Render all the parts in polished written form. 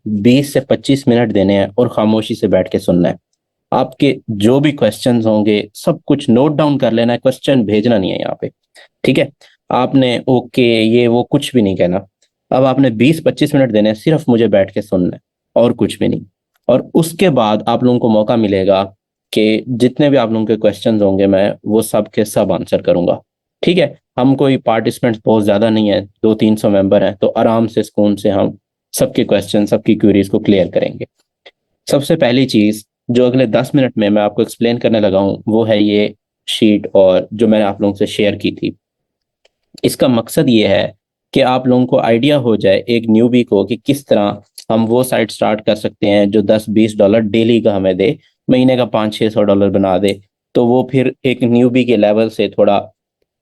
20 से 25 मिनट देने हैं और खामोशी से बैठ के सुनना है। आपके जो भी क्वेश्चंस होंगे सब कुछ नोट डाउन कर लेना है, क्वेश्चन भेजना नहीं है यहाँ पे। ठीक है, आपने ओके ये वो कुछ भी नहीं कहना। अब आपने 20-25 मिनट देने हैं, सिर्फ मुझे बैठ के सुनना है और कुछ भी नहीं। और उसके बाद आप लोगों को मौका मिलेगा कि जितने भी आप लोगों के क्वेश्चंस होंगे मैं वो सब के सब आंसर करूंगा। ठीक है, हम कोई पार्टिसिपेंट्स बहुत ज्यादा नहीं है, 200-300 मेंबर हैं, तो आराम से सुकून से हम सबके क्वेश्चन सबकी क्वेरीज को क्लियर करेंगे। सबसे पहली चीज जो अगले 10 मिनट में मैं आपको एक्सप्लेन करने लगा हूं वो है ये शीट, और जो मैंने आप लोगों से शेयर की थी। इसका मकसद ये है कि आप लोगों को आइडिया हो जाए एक न्यूबी को कि किस तरह हम वो साइट स्टार्ट कर सकते हैं जो $10-20 डेली का हमें दे, महीने का $500-600 बना दे। तो वो फिर एक न्यूबी के लेवल से थोड़ा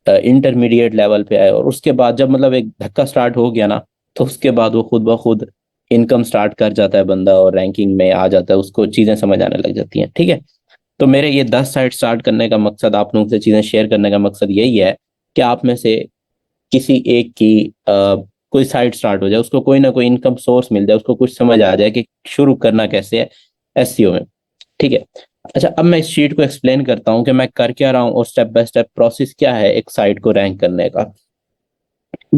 इंटरमीडिएट लेवल पे आए, और उसके बाद जब मतलब एक धक्का स्टार्ट हो गया ना, तो उसके बाद वो खुद ब खुद इनकम स्टार्ट कर जाता है बंदा और रैंकिंग में आ जाता है, उसको चीजें समझ आने लग जाती हैं। ठीक है, तो मेरे ये 10 साइट स्टार्ट करने का मकसद, आप लोगों से चीजें शेयर करने का मकसद यही है कि आप में से किसी एक की कोई साइट स्टार्ट हो जाए, उसको कोई ना कोई इनकम सोर्स मिल जाए, उसको कुछ समझ आ जाए कि शुरू करना कैसे है एसईओ में। ठीक है, अच्छा अब मैं इस शीट को एक्सप्लेन करता हूँ कि मैं कर क्या रहा हूँ और स्टेप बाय स्टेप प्रोसेस क्या है एक साइट को रैंक करने का।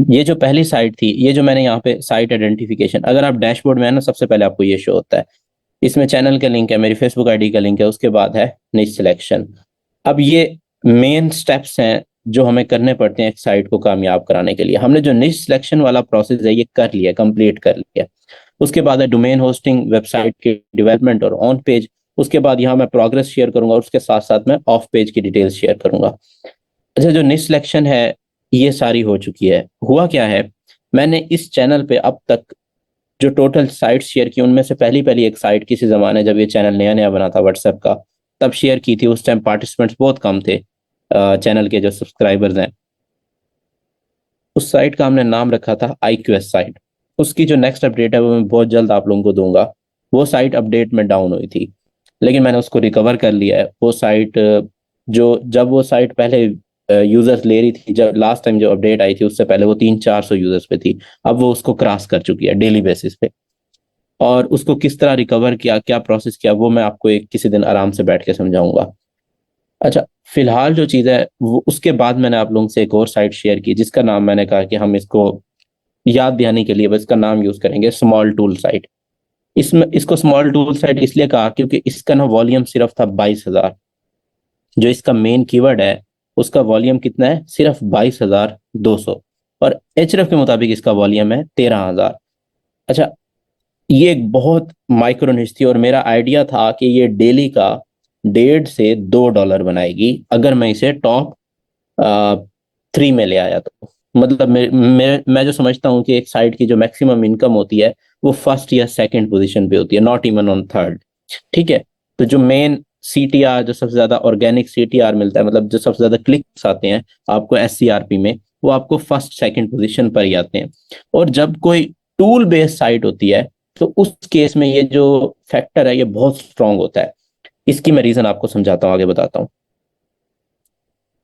ये जो पहली साइट थी, ये जो मैंने यहाँ पे साइट आइडेंटिफिकेशन, अगर आप डैशबोर्ड में है ना, सबसे पहले आपको ये शो होता है। इसमें चैनल का लिंक है, मेरी फेसबुक आईडी का लिंक है, उसके बाद है निच सिलेक्शन। अब ये मेन स्टेप्स हैं जो हमें करने पड़ते हैं एक साइट को कामयाब कराने के लिए। हमने जो निच सिलेक्शन वाला प्रोसेस है ये कर लिया, कंप्लीट कर लिया। उसके बाद है डोमेन होस्टिंग, वेबसाइट के डेवलपमेंट और ऑन पेज। उसके बाद यहाँ मैं प्रोग्रेस शेयर करूंगा और उसके साथ साथ मैं ऑफ पेज की डिटेल्स शेयर करूंगा। अच्छा, जो निच सिलेक्शन है ये सारी हो चुकी है। हुआ क्या है, मैंने इस चैनल पे अब तक जो टोटल साइट्स शेयर की उनमें से पहली पहली एक साइट किसी जमाने जब ये चैनल नया नया बना था व्हाट्सएप का, तब शेयर की थी। उस टाइम पार्टिसिपेंट्स बहुत कम थे, चैनल के जो सब्सक्राइबर्स हैं। उस साइट का हमने नाम रखा था IQS साइट। उसकी जो नेक्स्ट अपडेट है वो मैं बहुत जल्द आप लोगों को दूंगा। वो साइट अपडेट में डाउन हुई थी, लेकिन मैंने उसको रिकवर कर लिया है। वो साइट जो जब वो साइट पहले यूजर्स ले रही थी, जब लास्ट टाइम जो अपडेट आई थी उससे पहले वो 300-400 यूजर्स पे थी। अब वो उसको क्रॉस कर चुकी है डेली बेसिस पे। और उसको किस तरह रिकवर किया, क्या प्रोसेस किया, वो मैं आपको एक किसी दिन आराम से बैठ के समझाऊंगा। अच्छा, फिलहाल जो चीज़ है वो, उसके बाद मैंने आप लोगों से एक और साइट शेयर की जिसका नाम मैंने कहा कि हम इसको याद दिलाने के लिए बस इसका नाम यूज करेंगे, स्मॉल टूल साइट। इसमें इसको स्मॉल टूल साइट इसलिए कहा क्योंकि इसका ना वॉल्यूम सिर्फ था 22,000। जो इसका मेन कीवर्ड है उसका वॉल्यूम कितना है, सिर्फ 22,200। और एचरफ के मुताबिक इसका वॉल्यूम है 13,000। अच्छा, ये एक बहुत माइक्रो निश थी और मेरा आइडिया था कि ये डेली का $1.5 से $2 बनाएगी अगर मैं इसे टॉप 3 में ले आया तो। मतलब मैं जो समझता हूँ कि एक साइट की जो मैक्सिमम इनकम होती है वो फर्स्ट या सेकंड पोजीशन पे होती है, नॉट इवन ऑन थर्ड। ठीक है, तो जो मेन CTR, जो सबसे ज्यादा ऑर्गेनिक CTR मिलता है, मतलब जो सबसे ज्यादा क्लिक्स आते हैं आपको SCRP में, वो आपको फर्स्ट सेकंड पोजीशन पर ही आते हैं। और जब कोई टूल बेस्ड साइट होती है तो उस केस में ये जो फैक्टर है ये बहुत स्ट्रांग होता है। इसकी मैं रीजन आपको समझाता हूँ, आगे बताता हूँ।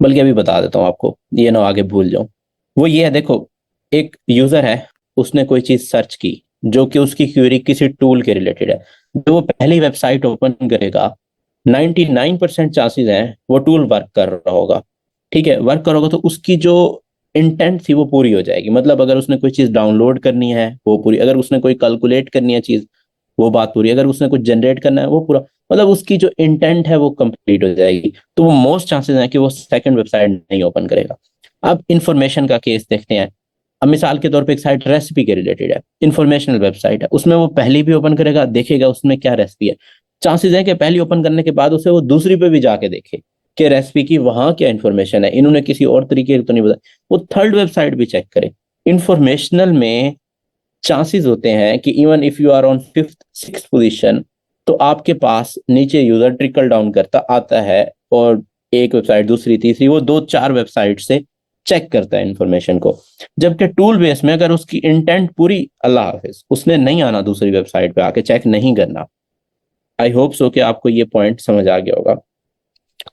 बल्कि अभी बता देता हूँ आपको, ये ना आगे भूल जाऊं। वो ये है, देखो, एक यूजर है, उसने कोई चीज सर्च की जो कि उसकी क्वेरी किसी टूल के रिलेटेड है। जो वो पहली वेबसाइट ओपन करेगा, 99% चांसेस हैं वो टूल वर्क कर रहा होगा। ठीक है, वर्क कर रहा होगा तो उसकी जो इंटेंट थी वो पूरी हो जाएगी। मतलब अगर उसने कोई चीज डाउनलोड करनी है वो पूरी, अगर उसने कोई कैलकुलेट करनी है चीज वो बात पूरी, अगर उसने कुछ जनरेट करना है वो पूरा, मतलब उसकी जो इंटेंट है वो कंप्लीट हो जाएगी। तो वो मोस्ट चांसेस है कि वो सेकंड वेबसाइट नहीं ओपन करेगा। अब इंफॉर्मेशन का केस देखते हैं। अब मिसाल के तौर पे एक साइट रेसिपी के रिलेटेड है, इंफॉर्मेशनल वेबसाइट है, उसमें वो पहली भी ओपन करेगा, देखेगा उसमें क्या रेसिपी है। चांसेस है कि पहली ओपन करने के बाद उसे वो दूसरी पे भी जाके देखे कि रेसिपी की वहां क्या इन्फॉर्मेशन है, इन्होंने किसी और तरीके तो नहीं बताया। वो थर्ड वेबसाइट भी चेक करे। इंफॉर्मेशनल में चांसेस होते हैं कि even if you are on fifth six position, तो आपके पास नीचे यूजर ट्रिकल डाउन करता आता है और एक वेबसाइट दूसरी तीसरी वो 2-4 वेबसाइट से चेक करता है इंफॉर्मेशन को। जबकि टूल बेस में अगर उसकी इंटेंट पूरी, अल्लाह हाफिज, उसने नहीं आना दूसरी वेबसाइट पे आके चेक नहीं करना। आई होप सो कि आपको ये पॉइंट समझ आ गया होगा।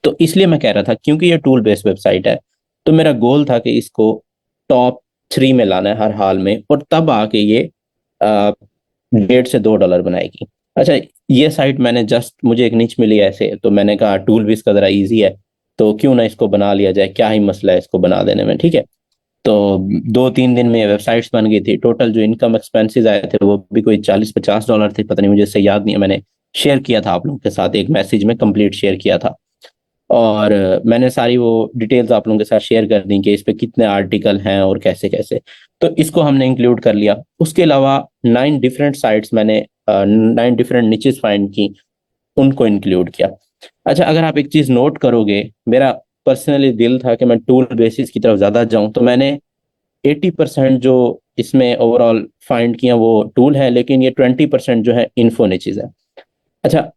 तो इसलिए मैं कह रहा था क्योंकि ये टूल बेस्ड वेबसाइट है, तो मेरा गोल था कि इसको टॉप 3 में लाना है हर हाल में, और तब आके ये $1.5 से $2 बनाएगी। अच्छा, ये साइट मैंने जस्ट, मुझे एक नीच मिली ऐसे, तो मैंने कहा टूल भी इसका जरा इजी है, तो क्यों ना इसको बना लिया जाए, क्या ही मसला है इसको बना देने में, ठीक है। तो 2-3 दिन में वेबसाइट्स बन गई थी। टोटल जो इनकम एक्सपेंसेस आए थे वो भी कोई $40-50 थे, पता नहीं, मुझे इससे याद नहीं है। मैंने शेयर किया था आप लोगों के साथ, एक मैसेज में कंप्लीट शेयर किया था। और मैंने सारी वो डिटेल्स आप लोगों के साथ शेयर कर दी कि इस पे कितने आर्टिकल हैं और कैसे कैसे। तो इसको हमने इंक्लूड कर लिया। उसके अलावा 9 डिफरेंट साइट्स मैंने 9 डिफरेंट निचेस फाइंड की, उनको इंक्लूड किया। अच्छा, अगर आप एक चीज नोट करोगे, मेरा पर्सनली दिल था कि मैं टूल बेसिस की तरफ ज्यादा जाऊं, तो मैंने 80% जो इसमें ओवरऑल फाइंड किया वो टूल है, लेकिन ये 20% जो है इन्फो निचेस है। अच्छा,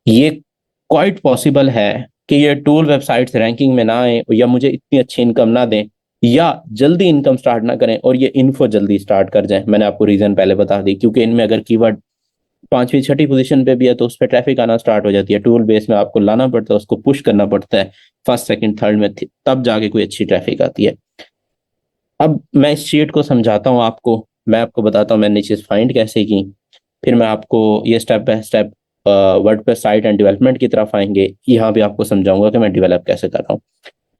ये क्वाइट पॉसिबल है कि ये टूल वेबसाइट्स रैंकिंग में ना आए, या मुझे इतनी अच्छी इनकम ना दें, या जल्दी इनकम स्टार्ट ना करें और ये इन्फो जल्दी स्टार्ट कर जाए। मैंने आपको रीजन पहले बता दी, क्योंकि इनमें अगर कीवर्ड 5वीं 6ठी पोजीशन पे भी है तो उस पर ट्रैफिक आना स्टार्ट हो जाती है। टूल बेस में आपको लाना पड़ता है, उसको पुश करना पड़ता है फर्स्ट सेकंड थर्ड में, तब जाके कोई अच्छी ट्रैफिक आती है। अब मैं इस शीट को समझाता हूँ आपको, मैं आपको बताता हूँ मैंने चीज फाइंड कैसे की, फिर मैं आपको ये step by step WordPress site and development की तरफ आएंगे, यहाँ भी आपको समझाऊंगा कि मैं डेवलप कैसे कर रहा हूँ।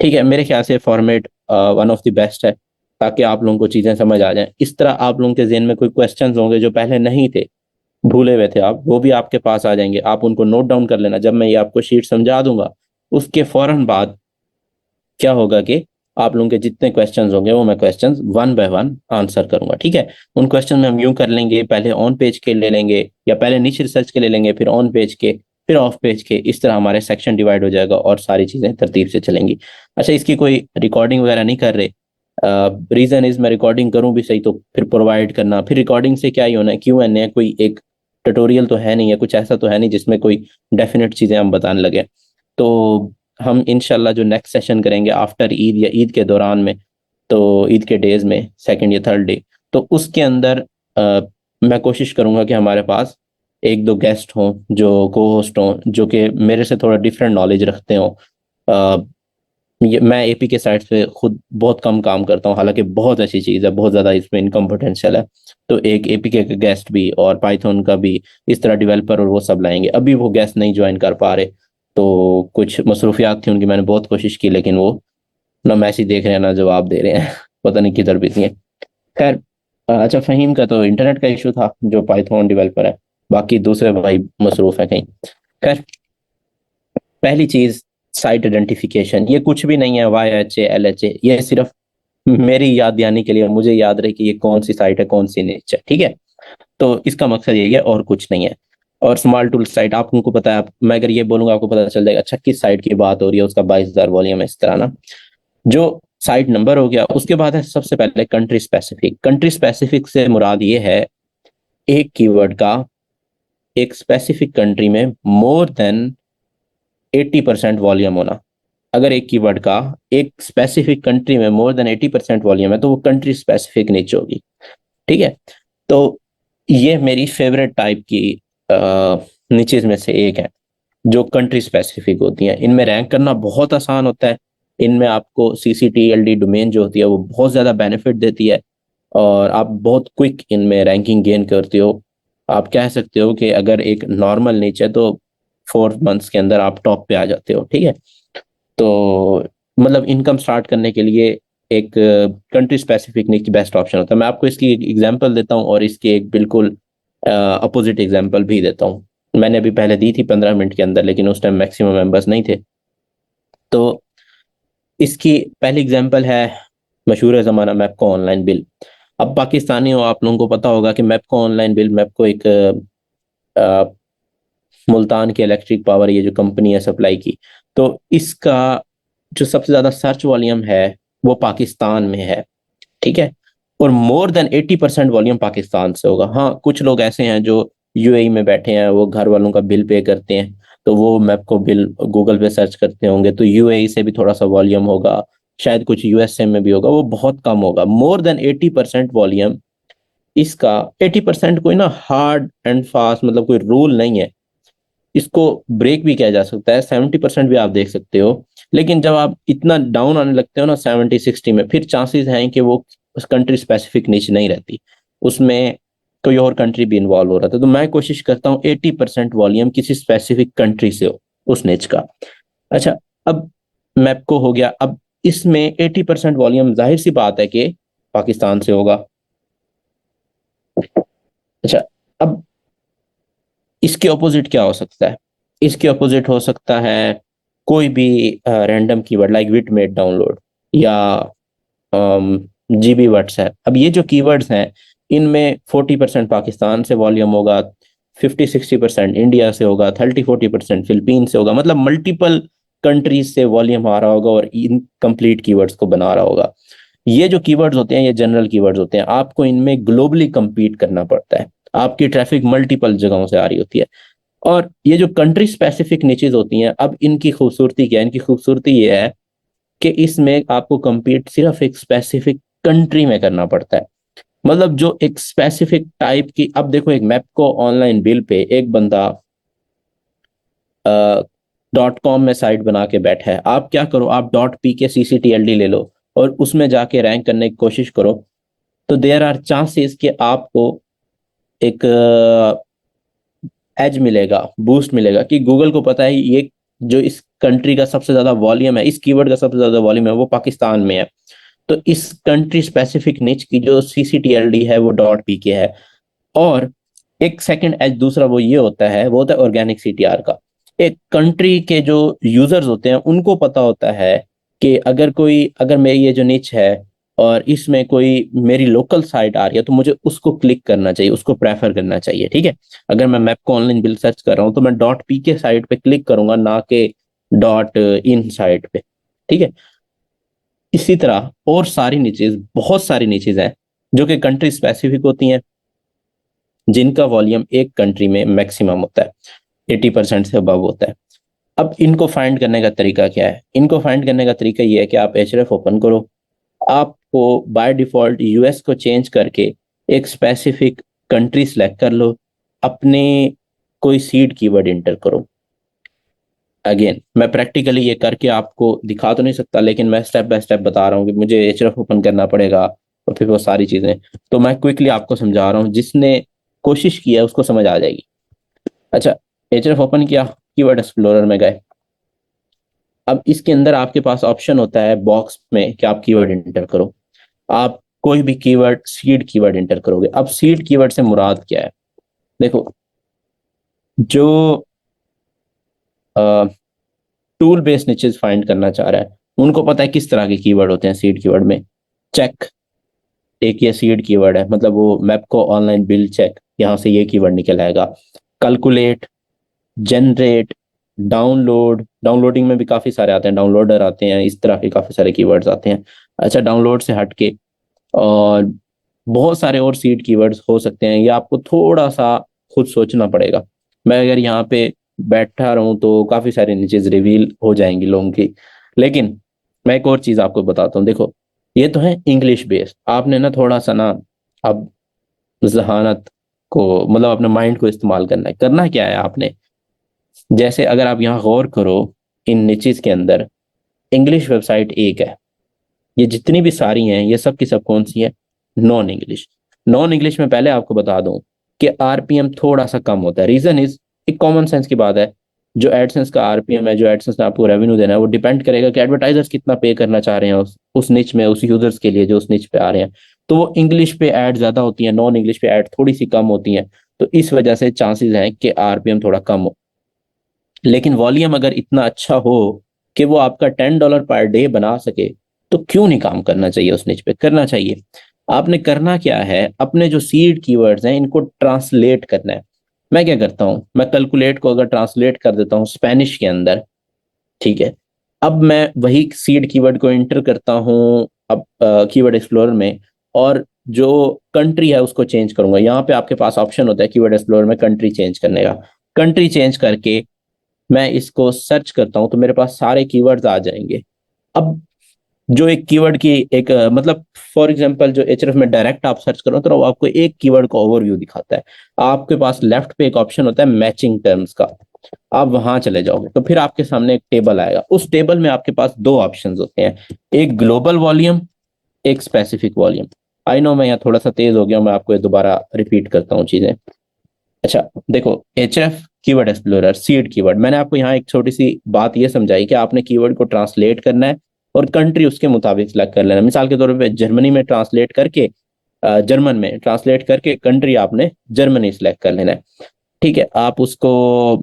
ठीक है, मेरे ख्याल से format one of the best है, ताकि आप लोगों को चीजें समझ आ जाएं। इस तरह आप लोगों के जहन में कोई क्वेश्चंस होंगे जो पहले नहीं थे, भूले हुए थे आप, वो भी आपके पास आ जाएंगे। आप उनको नोट डाउन कर लेना, जब मैं ये आपको शीट समझा दूंगा उसके फौरन बाद क्या होगा कि आप लोगों के जितने क्वेश्चंस होंगे वो मैं questions one by one answer करूंगा। ठीक है, उन क्वेश्चन में हम यूं कर लेंगे, पहले ऑन पेज के ले लेंगे, या पहले नीचे रिसर्च के ले लेंगे, फिर ऑन पेज के, फिर ऑफ पेज के। इस तरह हमारे सेक्शन डिवाइड हो जाएगा और सारी चीजें तरतीब से चलेंगी। अच्छा, इसकी कोई रिकॉर्डिंग वगैरह नहीं कर रहे। रीजन इज, मैं रिकॉर्डिंग करूं भी सही तो फिर प्रोवाइड करना, फिर रिकॉर्डिंग से क्या ही होना है, क्यों एन है, कोई एक ट्यूटोरियल तो है नहीं है, कुछ ऐसा तो है नहीं जिसमें कोई डेफिनेट चीजें हम बताने लगे। तो हम इंशाल्लाह जो नेक्स्ट सेशन करेंगे आफ्टर ईद या ईद के दौरान में, तो ईद के डेज में सेकंड या थर्ड डे, तो उसके अंदर मैं कोशिश करूंगा कि हमारे पास एक दो गेस्ट हों जो को होस्ट हों, जो कि मेरे से थोड़ा डिफरेंट नॉलेज रखते हों। मैं एपी के साइड पे खुद बहुत कम काम करता हूँ, हालांकि बहुत अच्छी चीज़ है, बहुत ज़्यादा इसमें इनकम पोटेंशियल है। तो एक एपी के गेस्ट भी और पाइथन का भी इस तरह डेवलपर और वो सब लाएंगे। अभी वो गेस्ट नहीं ज्वाइन कर पा रहे, तो कुछ मसरूफियात थी उनकी, मैंने बहुत कोशिश की, लेकिन वो ना मैसेज देख रहे हैं ना जवाब दे रहे हैं पता नहीं किधर बिजी हैं। खैर, अच्छा, फहीम का तो इंटरनेट का इशू था, जो पाइथन डेवलपर है, बाकी दूसरे भाई मसरूफ है कहीं। खैर, पहली चीज साइट आइडेंटिफिकेशन, ये कुछ भी नहीं है YHA LHA, ये सिर्फ मेरी याद दहानी के लिए, मुझे याद रहे कि ये कौन सी साइट है, कौन सी निच है। ठीक है, तो इसका मकसद यही है और कुछ नहीं है। और स्मॉल टूल साइट आप लोगों को पता है, मैं अगर ये बोलूंगा आपको पता चल जाएगा अच्छा किस साइट की बात हो रही है, उसका 22,000 वॉल्यूम है, इस तरह ना। जो साइट नंबर हो गया, उसके बाद है सबसे पहले कंट्री स्पेसिफिक। कंट्री स्पेसिफिक से मुराद ये है एक कीवर्ड का एक स्पेसिफिक कंट्री में मोर देन 80% वॉल्यूम होना। अगर एक कीवर्ड का एक स्पेसिफिक कंट्री में मोर देन 80% वॉल्यूम है तो वो कंट्री स्पेसिफिक निच होगी। ठीक है, तो ये मेरी फेवरेट टाइप की निचेज में से एक है, जो कंट्री स्पेसिफिक होती हैं। इनमें रैंक करना बहुत आसान होता है। इनमें आपको CCTLD डोमेन जो होती है वो बहुत ज़्यादा बेनिफिट देती है, और आप बहुत क्विक इनमें रैंकिंग गेन करते हो। आप कह सकते हो कि अगर एक नॉर्मल नीच है तो 4 मंथ्स के अंदर आप टॉप पे आ जाते हो। ठीक है, तो मतलब इनकम स्टार्ट करने के लिए एक कंट्री स्पेसिफिक निच बेस्ट ऑप्शन होता है। मैं आपको इसकी एक एग्जांपल देता हूँ और इसकी एक बिल्कुल अपोजिट एग्जांपल भी देता हूँ। मैंने अभी पहले दी थी 15 मिनट के अंदर, लेकिन उस टाइम मैक्सिमम मेंबर्स नहीं थे। तो इसकी पहली एग्जांपल है मशहूर ज़माना मैपको ऑनलाइन बिल। अब पाकिस्तानी हो, आप लोगों को पता होगा कि मैपको ऑनलाइन बिल, मैपको एक अ, मुल्तान की इलेक्ट्रिक पावर, ये जो कंपनी है सप्लाई की, तो इसका जो सबसे ज्यादा सर्च वॉल्यूम है वो पाकिस्तान में है। ठीक है, और मोर देन 80% वॉल्यूम पाकिस्तान से होगा। हाँ, कुछ लोग ऐसे हैं जो UAE में बैठे हैं, वो घर वालों का बिल पे करते हैं, तो वो मैप को बिल गूगल पे सर्च करते होंगे, तो UAE से भी थोड़ा सा वॉल्यूम होगा, शायद कुछ USA में भी होगा, वो बहुत कम होगा। मोर देन 80% वॉल्यूम इसका। 80% कोई ना हार्ड एंड फास्ट मतलब कोई रूल नहीं है, इसको ब्रेक भी किया जा सकता है, 70% भी आप देख सकते हो। लेकिन जब आप इतना डाउन आने लगते हो ना 70-60 में, फिर चांसेस हैं कि वो उस कंट्री स्पेसिफिक निच नहीं रहती उसमें। कोई और कंट्री भी इन्वॉल्व हो रहा था, तो मैं कोशिश करता हूँ 80% वॉल्यूम किसी स्पेसिफिक कंट्री से हो, उस निच का। अच्छा, अब मैपको हो गया। अब इसमें 80% वॉल्यूम जाहिर सी बात है कि पाकिस्तान से होगा। अच्छा, अब इसके ऑपोजिट क्या हो सकता है? इसके ऑपोजिट हो सकता है कोई भी रैंडम कीवर्ड लाइक विट मेड डाउनलोड या जीबी व्हाट्सएप। अब ये जो कीवर्ड्स हैं, इनमें 40% पाकिस्तान से वॉल्यूम होगा, 50-60% इंडिया से होगा, 30-40% फिलीपीन से होगा, मतलब मल्टीपल कंट्रीज से वॉल्यूम आ रहा होगा और इन कंप्लीट कीवर्ड्स को बना रहा होगा। ये जो कीवर्ड्स होते हैं, ये जनरल कीवर्ड्स होते हैं, आपको इनमें ग्लोबली compete करना पड़ता है। आपकी ट्रैफिक मल्टीपल जगहों से आ रही होती है। और ये जो कंट्री स्पेसिफिक निचेज होती हैं, अब इनकी खूबसूरती क्या है? इनकी खूबसूरती ये है कि इसमें आपको compete सिर्फ एक स्पेसिफिक कंट्री में करना पड़ता है। मतलब जो एक स्पेसिफिक टाइप की, अब देखो एक मैप को ऑनलाइन बिल पे एक बंदा .com में साइट बना के बैठा है, आप क्या करो, आप .pk CCTLD ले लो और उसमें जाके रैंक करने की कोशिश करो, तो देयर आर चांसेस कि आपको एक एज मिलेगा, बूस्ट मिलेगा, कि गूगल को पता है ये जो इस कंट्री का सबसे ज्यादा वॉल्यूम है, इस कीवर्ड का सबसे ज्यादा वॉल्यूम है, वो पाकिस्तान में है। तो इस कंट्री स्पेसिफिक निच की जो CCTLD है वो .pk है। और एक सेकंड एज दूसरा वो ये होता है, वो होता है ऑर्गेनिक CTR का। एक कंट्री के जो यूजर्स होते हैं उनको पता होता है कि अगर मेरी ये जो निच है और इसमें कोई मेरी लोकल साइट आ रही है, तो मुझे उसको क्लिक करना चाहिए, उसको प्रेफर करना चाहिए। ठीक है, अगर मैं मैप को ऑनलाइन बिल सर्च कर रहा हूँ तो मैं .pk साइट पे क्लिक करूंगा, ना कि .in साइट पे। ठीक है, इसी तरह और सारी नीचेज, बहुत सारी नीचेज हैं जो कि कंट्री स्पेसिफिक होती हैं, जिनका वॉल्यूम एक कंट्री में मैक्सिमम होता है, 80% से अबव होता है। अब इनको फाइंड करने का तरीका क्या है? इनको फाइंड करने का तरीका ये है कि आप Href ओपन करो, आपको बाय डिफॉल्ट यूएस को चेंज करके एक स्पेसिफिक कंट्री सेलेक्ट कर लो, अपने कोई सीड कीवर्ड इंटर करो। अगेन मैं प्रैक्टिकली ये करके आपको दिखा तो नहीं सकता, लेकिन मैं स्टेप बाय स्टेप बता रहा हूँ कि मुझे Href ओपन करना पड़ेगा और फिर वो सारी चीजें, तो मैं क्विकली आपको समझा रहा हूँ, जिसने कोशिश की है उसको समझ आ जाएगी। अच्छा, Href ओपन किया, कीवर्ड एक्सप्लोरर में गए। अब इसके अंदर आपके पास ऑप्शन होता है बॉक्स में कि आप कीवर्ड इंटर करो। आप कोई भी कीवर्ड, सीड कीवर्ड इंटर करोगे। अब सीड कीवर्ड से मुराद क्या है? देखो, जो टूल बेस्ड निचेस फाइंड करना चाह रहा है, उनको पता है किस तरह के कीवर्ड होते हैं सीड कीवर्ड में। चेक एक ये सीड कीवर्ड है, मतलब वो मैप को ऑनलाइन बिल्ड चेक, यहाँ से ये कीवर्ड निकल आएगा। कैलकुलेट, जनरेट, डाउनलोड, डाउनलोडिंग में भी काफी सारे आते हैं, डाउनलोडर आते हैं, इस तरह के काफी सारे कीवर्ड्स आते हैं। अच्छा, डाउनलोड से हटके और बहुत सारे और सीड कीवर्ड्स हो सकते हैं, ये आपको थोड़ा सा खुद सोचना पड़ेगा। मैं अगर यहाँ पे बैठा रहूं तो काफी सारी चीज रिवील हो जाएंगी लोगों की। लेकिन मैं एक और चीज आपको बताता हूँ। देखो, ये तो है इंग्लिश बेस्ड, आपने ना थोड़ा सा ना अब जहानत को, मतलब अपने माइंड को इस्तेमाल करना है। करना क्या है आपने, जैसे अगर आप यहाँ गौर करो, इन निचेस के अंदर इंग्लिश वेबसाइट एक है, ये जितनी भी सारी हैं ये सब की सब कौन सी है? Non English. नॉन इंग्लिश में पहले आपको बता दूं कि आरपीएम थोड़ा सा कम होता है। रीजन इज, एक कॉमन सेंस की बात है, जो एडसेंस का आरपीएम है, जो एडसेंस ने आपको रेवेन्यू देना है, वो डिपेंड करेगा कि एडवर्टाइजर्स कितना पे करना चाह रहे हैं उस निच में, उस यूजर्स के लिए जो उस निच पे आ रहे हैं। तो वो इंग्लिश पे ऐड ज्यादा होती है, नॉन इंग्लिश पे ऐड थोड़ी सी कम होती है। तो इस वजह से चांसेस हैं कि आरपीएम थोड़ा कम हो। लेकिन वॉल्यूम अगर इतना अच्छा हो कि वो आपका $10 पर डे बना सके, तो क्यों नहीं काम करना चाहिए? उस निच पे करना चाहिए। आपने करना क्या है, अपने जो सीड कीवर्ड्स हैं इनको ट्रांसलेट करना है। मैं क्या करता हूँ, मैं कैलकुलेट को अगर ट्रांसलेट कर देता हूँ स्पेनिश के अंदर, ठीक है, अब मैं वही सीड कीवर्ड को इंटर करता हूँ अब कीवर्ड एक्सप्लोरर में, और जो कंट्री है उसको चेंज करूंगा। यहाँ पे आपके पास ऑप्शन होता है कीवर्ड एक्सप्लोरर में कंट्री चेंज करने का। कंट्री चेंज करके मैं इसको सर्च करता हूं तो मेरे पास सारे कीवर्ड्स आ जाएंगे। अब जो एक कीवर्ड की एक मतलब फॉर एग्जांपल जो Href में डायरेक्ट आप सर्च करो तो वो आपको एक कीवर्ड का ओवरव्यू दिखाता है। आपके पास लेफ्ट पे एक ऑप्शन होता है मैचिंग टर्म्स का, आप वहां चले जाओगे तो फिर आपके सामने एक टेबल आएगा। उस टेबल में आपके पास दो ऑप्शंस होते हैं, एक ग्लोबल वॉल्यूम, एक स्पेसिफिक वॉल्यूम। आई नो मैं यहाँ थोड़ा सा तेज हो गया हूँ, मैं आपको ये दोबारा रिपीट करता हूँ चीजें। अच्छा देखो, HF keyword explorer, seed keyword, मैंने आपको यहाँ एक छोटी सी बात ये समझाई कि आपने कीवर्ड को ट्रांसलेट करना है और कंट्री उसके मुताबिक सिलेक्ट कर लेना। मिसाल के तौर पे जर्मनी में ट्रांसलेट करके, जर्मन में ट्रांसलेट करके कंट्री आपने जर्मनी सिलेक्ट कर लेना है। ठीक है, आप उसको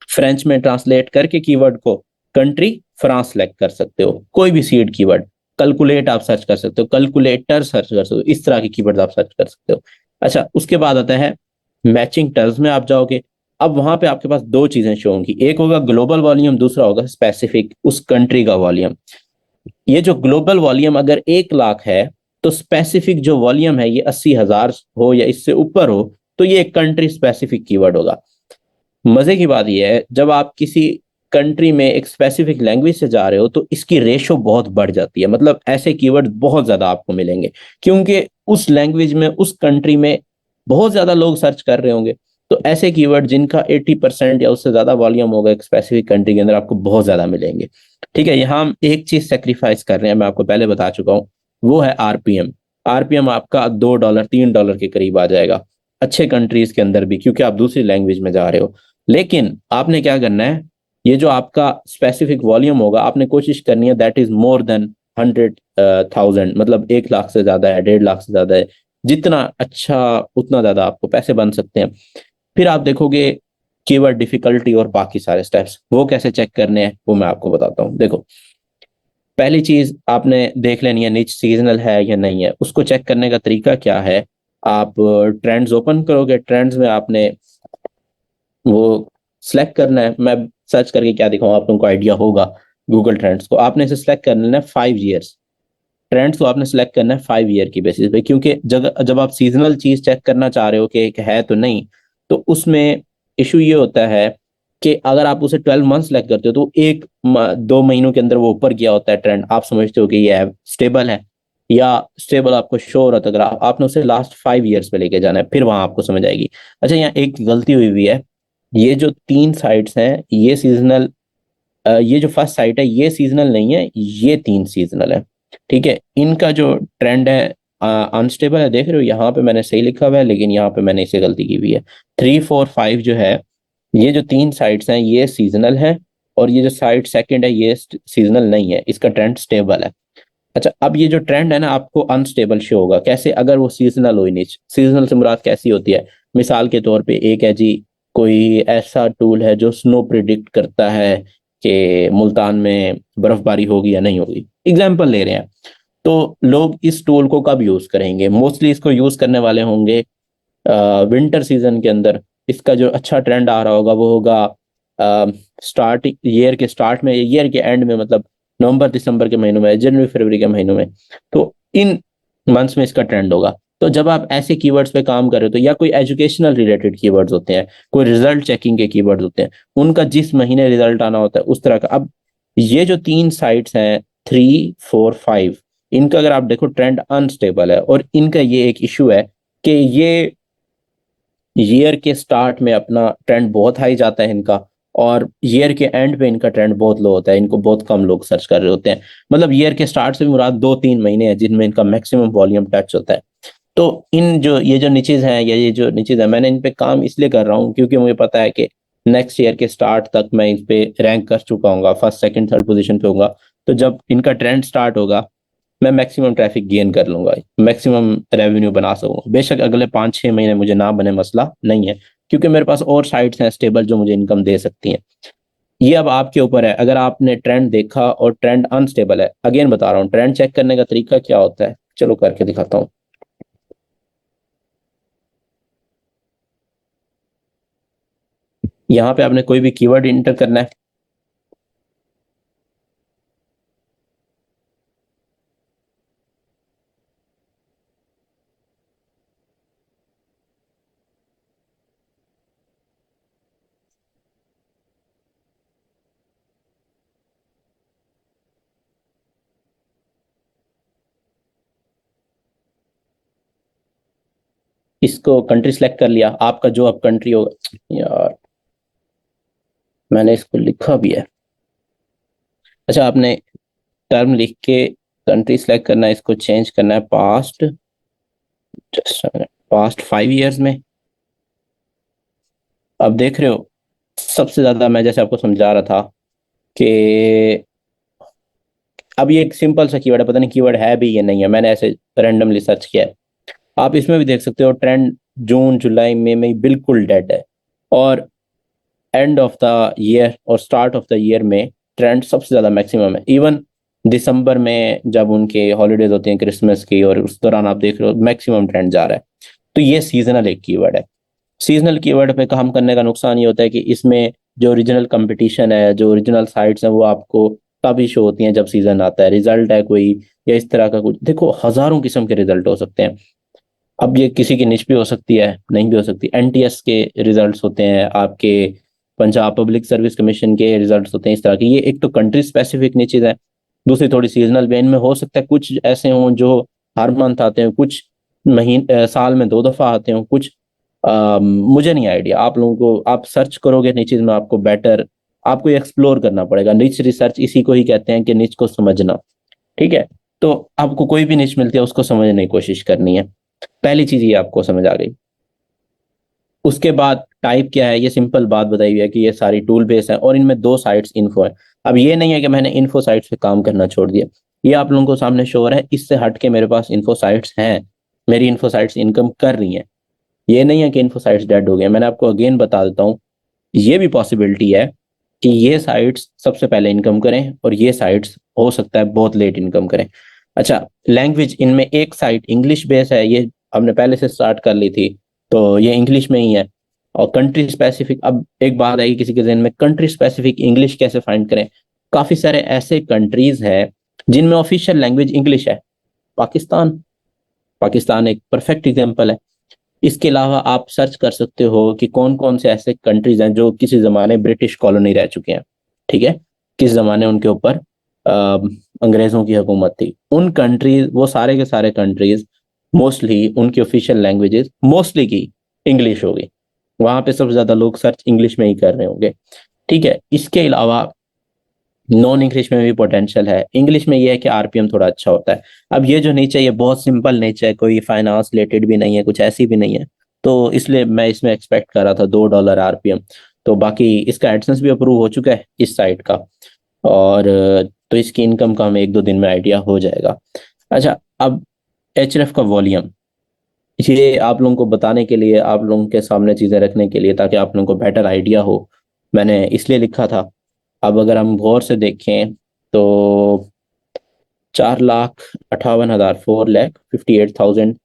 फ्रेंच में ट्रांसलेट करके कीवर्ड को कंट्री फ्रांस सेलेक्ट कर सकते हो। कोई भी सीड कीवर्ड, कैलकुलेट आप सर्च कर सकते हो, कैलकुलेटर सर्च कर सकते हो, इस तरह की कीवर्ड आप सर्च कर सकते हो। अच्छा, उसके बाद आता है मैचिंग टर्म्स में आप जाओगे। अब वहां पे आपके पास दो चीजें शो होंगी, एक होगा ग्लोबल वॉल्यूम, दूसरा होगा स्पेसिफिक उस कंट्री का वॉल्यूम। ये जो ग्लोबल वॉल्यूम अगर 1 लाख है, तो स्पेसिफिक जो वॉल्यूम है ये 80,000 हो या इससे ऊपर हो, तो ये एक कंट्री स्पेसिफिक कीवर्ड होगा। मजे की बात यह है, जब आप किसी कंट्री में एक स्पेसिफिक लैंग्वेज से जा रहे हो तो इसकी रेशो बहुत बढ़ जाती है, मतलब ऐसे कीवर्ड बहुत ज्यादा आपको मिलेंगे, क्योंकि उस लैंग्वेज में उस कंट्री में बहुत ज्यादा लोग सर्च कर रहे होंगे। तो ऐसे कीवर्ड जिनका 80% या उससे ज्यादा वॉल्यूम होगा एक स्पेसिफिक कंट्री के अंदर, आपको बहुत ज्यादा मिलेंगे। ठीक है, यहाँ हम एक चीज सेक्रीफाइस कर रहे हैं, मैं आपको पहले बता चुका हूँ, वो है आरपीएम। आरपीएम आपका $2 $3 के करीब आ जाएगा अच्छे कंट्रीज के अंदर भी, क्योंकि आप दूसरी लैंग्वेज में जा रहे हो। लेकिन आपने क्या करना है, ये जो आपका स्पेसिफिक वॉल्यूम होगा, आपने कोशिश करनी है दैट इज मोर देन 100,000, मतलब 1 लाख से ज्यादा है, 1.5 लाख से ज्यादा है। जितना अच्छा उतना ज्यादा आपको पैसे बन सकते हैं। फिर आप देखोगे कीवर्ड डिफिकल्टी और बाकी सारे स्टेप्स, वो कैसे चेक करने हैं वो मैं आपको बताता हूँ। देखो, पहली चीज आपने देख लेनी है निच सीजनल है या नहीं है। उसको चेक करने का तरीका क्या है, आप ट्रेंड्स ओपन करोगे, ट्रेंड्स में आपने वो सिलेक्ट करना है। मैं सर्च करके क्या दिखाऊं, आप तुमको आइडिया होगा। गूगल ट्रेंड्स को आपने इसे सिलेक्ट करना है 5 ईयर्स। ट्रेंड्स को आपने सिलेक्ट करना है 5 ईयर की बेसिस पे, क्योंकि जब जब आप सीजनल चीज चेक करना चाह रहे हो कि एक है तो नहीं, तो उसमें इशू ये होता है कि अगर आप उसे 12 मंथ सेलेक्ट करते हो तो 1 2 महीनों के अंदर वो ऊपर गया होता है ट्रेंड, आप समझते हो कि ये है स्टेबल है, या स्टेबल आपको शो हो रहा था, अगर आपने उसे लास्ट 5 ईयर्स पे लेके जाना है, फिर वहां आपको समझ आएगी। अच्छा, यहाँ एक गलती हुई हुई है, ये जो 3 साइट्स हैं ये सीजनल, ये जो फर्स्ट साइट है ये सीजनल नहीं है, ये 3 सीजनल है। ठीक है, इनका जो ट्रेंड है अनस्टेबल है, देख रहे हो यहाँ पे मैंने सही लिखा हुआ है, लेकिन यहाँ पे मैंने इसे गलती की हुई है। 3 4 5 जो है, ये जो 3 साइट्स हैं ये सीजनल है, और ये जो साइट सेकंड है ये सीजनल नहीं है, इसका ट्रेंड स्टेबल है। अच्छा, अब ये जो ट्रेंड है ना आपको अनस्टेबल शो होगा कैसे, अगर वो सीजनल हो ही नहीं। सीजनल से मुराद कैसी होती है, मिसाल के तौर पे एक है जी, कोई ऐसा टूल है जो स्नो प्रिडिक्ट करता है कि मुल्तान में बर्फबारी होगी या नहीं होगी, एग्जाम्पल ले रहे हैं। तो लोग इस टूल को कब यूज करेंगे, मोस्टली इसको यूज करने वाले होंगे विंटर सीजन के अंदर। इसका जो अच्छा ट्रेंड आ रहा होगा वो होगा स्टार्ट ईयर के स्टार्ट में, ईयर के एंड में, मतलब नवंबर दिसंबर के महीनों में, जनवरी फरवरी के महीनों में। तो इन मंथ्स में इसका ट्रेंड होगा। तो जब आप ऐसे कीवर्ड्स पे काम कर रहे हो, तो या कोई एजुकेशनल रिलेटेड कीवर्ड्स होते हैं, कोई रिजल्ट चेकिंग के कीवर्ड्स होते हैं, उनका जिस महीने रिजल्ट आना होता है उस तरह का। अब ये जो 3 साइट्स हैं, 3 4 5, इनका अगर आप देखो ट्रेंड अनस्टेबल है, और इनका ये एक इशू है कि ये ईयर के स्टार्ट में अपना ट्रेंड बहुत हाई जाता है इनका, और ईयर के एंड पे इनका ट्रेंड बहुत लो होता है, इनको बहुत कम लोग सर्च कर रहे होते हैं। मतलब ईयर के स्टार्ट से भी मुराद 2 3 महीने हैं जिनमें इनका मैक्सिमम वॉल्यूम टच होता है। तो इन जो ये जो निचेज हैं, या ये जो निचेज है, मैंने इन पे काम इसलिए कर रहा हूँ क्योंकि मुझे पता है कि नेक्स्ट ईयर के स्टार्ट तक मैं इस पे रैंक कर चुका हूँ, फर्स्ट सेकंड थर्ड पोजीशन पे होगा। तो जब इनका ट्रेंड स्टार्ट होगा, मैं मैक्सिमम ट्रैफिक गेन कर लूंगा, मैक्सिमम रेवेन्यू बना सकूंगा। बेशक अगले 5 6 महीने मुझे ना बने, मसला नहीं है, क्योंकि मेरे पास और साइट्स हैं स्टेबल जो मुझे इनकम दे सकती हैं। ये अब आपके ऊपर है, अगर आपने ट्रेंड देखा और ट्रेंड अनस्टेबल है, अगेन बता रहा हूँ ट्रेंड चेक करने का तरीका क्या होता है, चलो करके दिखाता हूँ। यहाँ पे आपने कोई भी कीवर्ड इंटर करना है। इसको कंट्री सेलेक्ट कर लिया, आपका जो अब कंट्री होगा, यार मैंने इसको लिखा भी है। अच्छा, आपने टर्म लिख के कंट्री सेलेक्ट करना है, इसको चेंज करना है पास्ट, जस्ट पास्ट 5 ईयर्स में। अब देख रहे हो सबसे ज्यादा मैं जैसे आपको समझा रहा था कि अब ये एक सिंपल सा कीवर्ड है, पता नहीं कीवर्ड है भी या नहीं है, मैंने ऐसे रैंडमली सर्च किया है। आप इसमें भी देख सकते हो ट्रेंड जून जुलाई मई में बिल्कुल डेड है, और एंड ऑफ द ईयर और स्टार्ट ऑफ द ईयर में ट्रेंड सबसे ज़्यादा मैक्सिमम है। इवन दिसंबर में जब उनके हॉलीडेज होती हैं क्रिसमस की, और उस दौरान आप देख रहे हो मैक्सिमम ट्रेंड जा रहा है। तो ये सीजनल एक कीवर्ड है। सीजनल कीवर्ड पे काम करने का नुकसान ये होता है कि इसमें जो ओरिजिनल कंपटीशन है, जो ओरिजिनल साइट्स हैं, वो आपको तभी शो होती हैं जब सीजन आता है। रिजल्ट है कोई या इस तरह का कुछ, देखो हजारों किस्म के रिजल्ट हो सकते हैं। अब ये किसी की निश भी हो सकती है, नहीं भी हो सकती। एनटीएस के रिजल्ट्स होते हैं, आपके पंजाब पब्लिक सर्विस कमीशन के रिजल्ट्स होते हैं, इस तरह के। ये एक तो कंट्री स्पेसिफिक नीचे है, दूसरी थोड़ी सीजनल बेन में हो सकता है। कुछ ऐसे हों जो हर मंथ आते हैं, कुछ महीने साल में 2 दफा आते हो, कुछ मुझे नहीं आइडिया। आप लोगों को, आप सर्च करोगे नीचे में, आपको बेटर, आपको एक्सप्लोर करना पड़ेगा। निच रिसर्च इसी को ही कहते हैं कि निच को समझना, ठीक है। तो आपको कोई भी निच मिलती है उसको समझने की कोशिश करनी है। पहली चीज ये आपको समझ आ गई। उसके बाद टाइप क्या है, ये सिंपल बात बताई हुई है कि ये सारी टूल बेस है और इनमें 2 साइट्स इन्फो है। अब ये नहीं है कि मैंने इन्फो साइट्स पे काम करना छोड़ दिया, ये आप लोगों को सामने शो हो रहा है। इससे हट के मेरे पास इन्फो साइट्स हैं, मेरी इन्फो साइट्स इनकम कर रही हैं। ये नहीं है कि इन्फो साइट्स डेड हो गए। मैंने आपको अगेन बता देता हूँ, ये भी पॉसिबिलिटी है कि ये साइट्स सबसे पहले इनकम करें और ये साइट्स हो सकता है बहुत लेट इनकम करें। अच्छा, लैंग्वेज इनमें एक साइट इंग्लिश बेस है, ये हमने पहले से स्टार्ट कर ली थी, तो ये इंग्लिश में ही है। और कंट्री स्पेसिफिक, अब एक बात आएगी किसी के जहन में, कंट्री स्पेसिफिक इंग्लिश कैसे फाइंड करें। काफी सारे ऐसे कंट्रीज हैं जिनमें ऑफिशियल लैंग्वेज इंग्लिश है। पाकिस्तान, पाकिस्तान एक परफेक्ट एग्जांपल है। इसके अलावा आप सर्च कर सकते हो कि कौन कौन से ऐसे कंट्रीज हैं जो किसी जमाने ब्रिटिश कॉलोनी रह चुके हैं, ठीक है। किस जमाने उनके ऊपर अंग्रेजों की हुकूमत थी। उन कंट्रीज, वो सारे के सारे कंट्रीज मोस्टली उनकी ऑफिशियल लैंग्वेजेस मोस्टली की इंग्लिश होगी। वहां पे सबसे ज्यादा लोग सर्च इंग्लिश में ही कर रहे होंगे, ठीक है। इसके अलावा नॉन इंग्लिश में भी पोटेंशियल है। इंग्लिश में ये है कि आरपीएम थोड़ा अच्छा होता है। अब ये जो नीचे, ये बहुत सिंपल नीचे है, कोई फाइनेंस रिलेटेड भी नहीं है, कुछ ऐसी भी नहीं है, तो इसलिए मैं इसमें एक्सपेक्ट कर रहा था $2 आरपीएम। तो बाकी इसका एडसेंस भी अप्रूव हो चुका है इस साइट का, और तो इसकी इनकम का हमें 1-2 दिन में आइडिया हो जाएगा। अच्छा, अब एचएफ का वॉल्यूम, ये आप लोगों को बताने के लिए, आप लोगों के सामने चीजें रखने के लिए, ताकि आप लोगों को बेटर आइडिया हो, मैंने इसलिए लिखा था। अब अगर हम गौर से देखें तो 4,58,000, 4,58,000,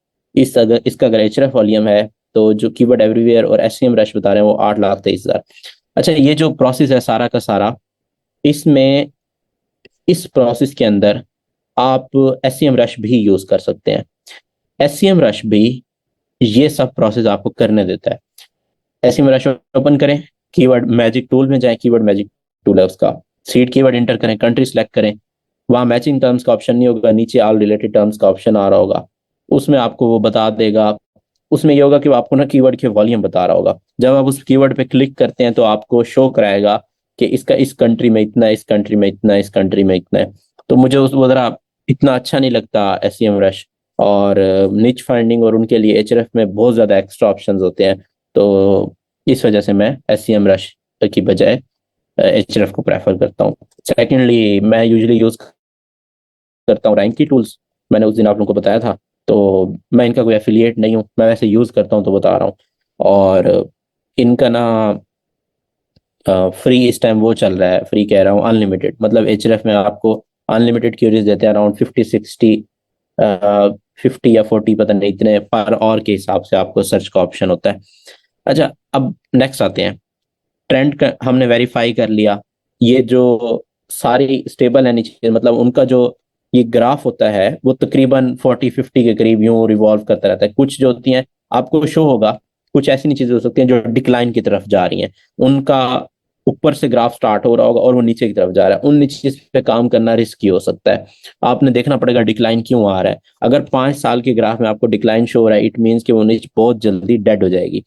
इसका अगर एचएफ वॉल्यूम है, तो जो कीवर्ड एवरीवेयर और एससीएम रश बता रहे हैं वो 8,23,000। अच्छा, ये जो प्रोसेस है सारा का सारा, इसमें इस प्रोसेस के अंदर आप एससीएम रश भी यूज कर सकते हैं। एससीएम रश भी ये सब प्रोसेस आपको करने देता है। एससीएम रश ओपन करें, कीवर्ड मैजिक टूल में जाएं, कीवर्ड मैजिक टूल है उसका, सीड कीवर्ड इंटर करें, कंट्री सेलेक्ट करें। वहां मैचिंग टर्म्स का ऑप्शन नहीं होगा, नीचे ऑल रिलेटेड टर्म्स का ऑप्शन आ रहा होगा, उसमें आपको वो बता देगा। उसमें ये होगा कि वो आपको ना कीवर्ड के वॉल्यूम बता रहा होगा। जब आप उस कीवर्ड पे क्लिक करते हैं तो आपको शो कराएगा कि इसका इस कंट्री में इतना, इस कंट्री में इतना, इस कंट्री में इतना है। तो मुझे उस वो जरा इतना अच्छा नहीं लगता एसईएम रश, और निच फाइंडिंग और उनके लिए एचआरएफ में बहुत ज्यादा एक्स्ट्रा ऑप्शंस होते हैं। तो इस वजह से मैं एसईएम रश की बजाय एचआरएफ को प्रेफर करता हूँ। सेकेंडली, मैं यूजुअली यूज करता हूँ रैंक की टूल्स, मैंने उस दिन आप लोगों को बताया था। तो मैं इनका कोई एफिलिएट नहीं हूँ, मैं वैसे यूज करता हूँ तो बता रहा हूँ। और इनका ना फ्री इस टाइम वो चल रहा है, फ्री कह रहा हूँ अनलिमिटेड, मतलब एचआरएफ में आपको अनलिमिटेड क्यूरीज देते हैं, अराउंड 50-60, 50 या 40 पता नहीं, इतने पर और के हिसाब से आपको सर्च का ऑप्शन होता है। अच्छा, अब नेक्स्ट आते हैं। ट्रेंड का हमने वेरीफाई कर लिया। ये जो सारी स्टेबल है नीचे, मतलब उनका जो ये ग्राफ होता है वो तकरीबन 40-50 के करीब यूं रिवॉल्व करता रहता है। कुछ जो होती हैं आपको शो होगा, कुछ ऐसी नहीं चीजें हो सकती हैं जो डिक्लाइन की तरफ जा रही हैं। उनका ऊपर से ग्राफ स्टार्ट हो रहा होगा और वो नीचे की तरफ जा रहा है, उन नीचे पे काम करना रिस्की हो सकता है। आपने देखना पड़ेगा डिक्लाइन क्यों आ रहा है। अगर 5 साल के ग्राफ में आपको डिक्लाइन शो हो रहा है, इट मीन्स कि वो नीचे बहुत जल्दी डेड हो जाएगी।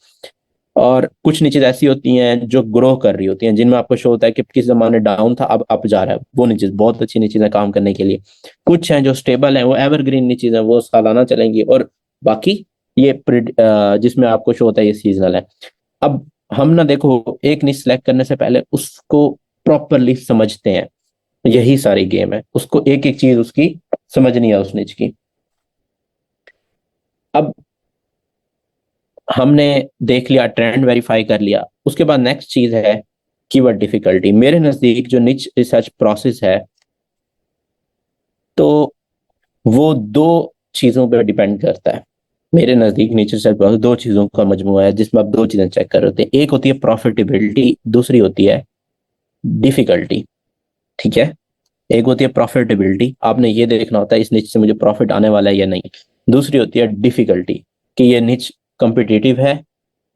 और कुछ नीचेज ऐसी होती हैं जो ग्रो कर रही होती हैं, जिनमें आपको शो होता है कि किस जमाने डाउन था अब अप जा रहा है, वो नीचेज बहुत अच्छी नीचेज है काम करने के लिए। कुछ हैं जो स्टेबल है, वो एवरग्रीन नीचेज है, वो सालाना चलेंगी। और बाकी ये जिसमें आपको शो होता है ये सीजनल है। अब हम ना देखो, एक निच सेलेक्ट करने से पहले उसको प्रॉपरली समझते हैं। यही सारी गेम है, उसको एक एक चीज उसकी समझनी है उस निच की। अब हमने देख लिया, ट्रेंड वेरीफाई कर लिया, उसके बाद नेक्स्ट चीज है कीवर्ड डिफिकल्टी। मेरे नजदीक जो निच रिसर्च प्रोसेस है, तो वो दो चीजों पर डिपेंड करता है। मेरे नजदीक निच रिसर्च प्रोसेस दो चीजों का मजमूआ है, जिसमें आप दो चीजें चेक कर रहे होते हैं। एक होती है प्रॉफिटेबिलिटी, दूसरी होती है डिफिकल्टी। ठीक है, एक होती है प्रॉफिटेबिलिटी, आपने ये देखना होता है इस निच से मुझे प्रॉफिट आने वाला है या नहीं। दूसरी होती है डिफिकल्टी, कि ये निच कॉम्पिटिटिव है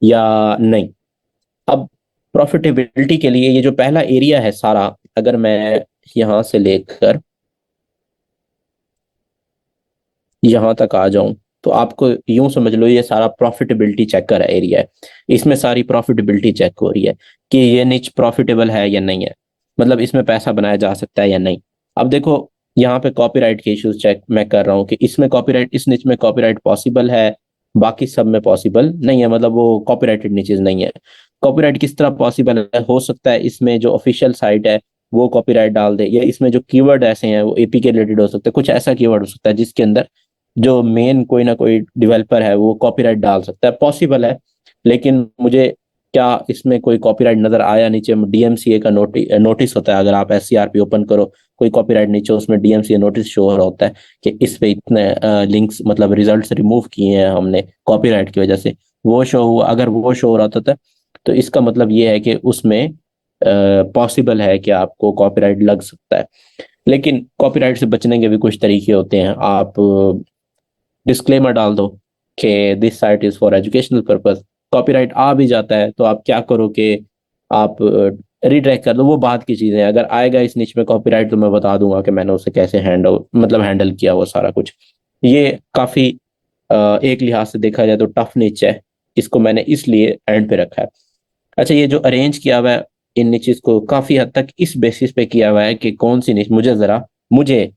या नहीं। अब प्रॉफिटेबिलिटी के लिए ये जो पहला एरिया है सारा, अगर मैं यहां से लेकर यहां तक आ जाऊं, तो आपको यूं समझ लो ये सारा प्रॉफिटेबिलिटी चेकर एरिया है। इसमें सारी प्रॉफिटेबिलिटी चेक हो रही है कि ये निच प्रॉफिटेबल है या नहीं है, मतलब इसमें पैसा बनाया जा सकता है या नहीं। अब देखो, यहाँ पे कॉपीराइट के इश्यूज चेक मैं कर रहा हूँ कि इसमें कॉपीराइट, इस निच में कॉपीराइट पॉसिबल है, बाकी सब में पॉसिबल नहीं है, मतलब वो कॉपीराइटेड निचेज नहीं है। कॉपीराइट किस तरह पॉसिबल है, हो सकता है इसमें जो ऑफिशियल साइट है वो कॉपीराइट डाल दे, या इसमें जो कीवर्ड ऐसे हैं वो एपी के रिलेटेड हो सकते हैं, कुछ ऐसा कीवर्ड हो सकता है जिसके अंदर जो मेन कोई ना कोई डेवलपर है वो कॉपीराइट डाल सकता है, पॉसिबल है। लेकिन मुझे क्या इसमें कोई कॉपीराइट नजर आया? नीचे डीएमसीए का नोटिस होता है, अगर आप एससीआरपी ओपन करो, कोई कॉपीराइट नीचे उसमें डीएमसीए नोटिस शो हो रहा होता है कि इस पे इतने लिंक्स, मतलब रिजल्ट्स रिमूव किए हैं हमने कॉपीराइट की वजह से। वो शो हुआ, अगर वो शो हो रहा होता तो इसका मतलब ये है कि उसमें पॉसिबल है कि आपको कॉपीराइट लग सकता है। लेकिन कॉपीराइट से बचने के भी कुछ तरीके होते हैं। आप डिस्क्लेमर डाल दो कि this site is for educational purpose. Copyright आ भी जाता है तो आप क्या करो कि आप रिट्रैक कर दो, वो बात की चीजें हैं। अगर आएगा इस निच में कॉपीराइट तो मैं बता दूंगा कि मैंने उसे कैसे हैंडल किया वो सारा कुछ। ये काफी एक लिहाज से देखा जाए तो टफ निच है, इसको मैंने इसलिए एंड पे रखा है। अच्छा, ये जो अरेंज किया हुआ है इन निचेस को, काफी हद तक इस बेसिस पे किया हुआ है कि कौन सी निच मुझे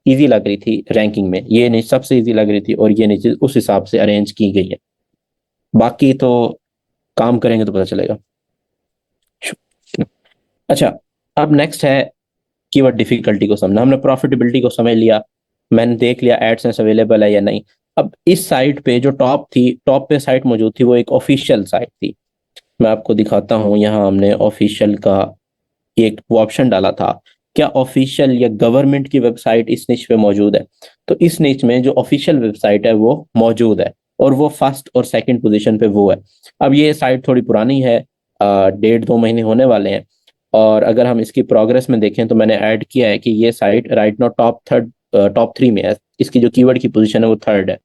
इजी लग रही थी रैंकिंग में, ये निच सबसे इजी लग रही थी और ये निच उस हिसाब से अरेंज की गई है। बाकी तो काम करेंगे तो पता चलेगा। अच्छा, अब नेक्स्ट है कीवर्ड डिफिकल्टी को समझना। हमने प्रॉफिटेबिलिटी को समझ लिया, मैंने देख लिया एडसेंस अवेलेबल है या नहीं। अब इस साइट पे जो टॉप थी, टॉप पे साइट मौजूद थी, वो एक ऑफिशियल साइट थी। मैं आपको दिखाता हूँ, यहाँ हमने ऑफिशियल का एक वो ऑप्शन डाला था, क्या ऑफिशियल या गवर्नमेंट की वेबसाइट इस निच पे मौजूद है। तो इस निच में जो ऑफिशियल वेबसाइट है वो मौजूद है, और वो फर्स्ट और सेकंड पोजीशन पे वो है। अब ये साइट थोड़ी पुरानी है, 1.5-2 महीने होने वाले हैं। और अगर हम इसकी प्रोग्रेस में देखें तो मैंने ऐड किया है कि ये साइट राइट नाउ टॉप 3 में है। इसकी जो कीवर्ड की पोजीशन है वो थर्ड है,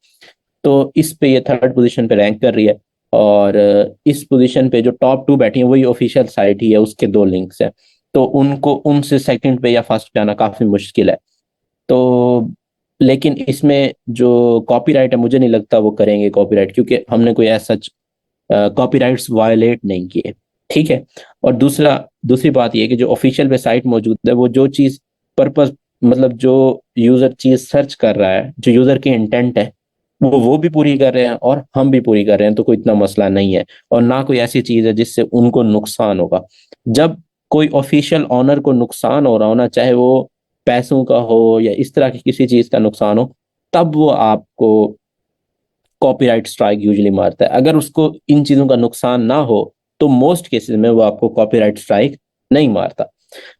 तो इस पे ये थर्ड पोजीशन पे रैंक कर रही है। और इस पोजीशन पे जो टॉप 2 बैठी है वही ऑफिशियल साइट ही है, उसके 2 लिंक्स हैं। तो उनको उनसे सेकंड पे या फर्स्ट पे आना काफी मुश्किल है। तो लेकिन इसमें जो कॉपीराइट है, मुझे नहीं लगता वो करेंगे कॉपीराइट, क्योंकि हमने कोई ऐसा कॉपीराइट्स वायलेट नहीं किए। ठीक है। और दूसरी बात ये है कि जो ऑफिशियल वेबसाइट मौजूद है, वो जो चीज पर्पस, मतलब जो यूजर चीज सर्च कर रहा है, जो यूजर की इंटेंट है, वो भी पूरी कर रहे हैं और हम भी पूरी कर रहे हैं, तो कोई इतना मसला नहीं है। और ना कोई ऐसी चीज है जिससे उनको नुकसान होगा। जब कोई ऑफिशियल ऑनर को नुकसान हो रहा हो ना, चाहे वो पैसों का हो या इस तरह की किसी चीज का नुकसान हो, तब वो आपको कॉपीराइट स्ट्राइक यूजली मारता है। अगर उसको इन चीजों का नुकसान ना हो तो मोस्ट केसेस में वो आपको कॉपीराइट स्ट्राइक नहीं मारता।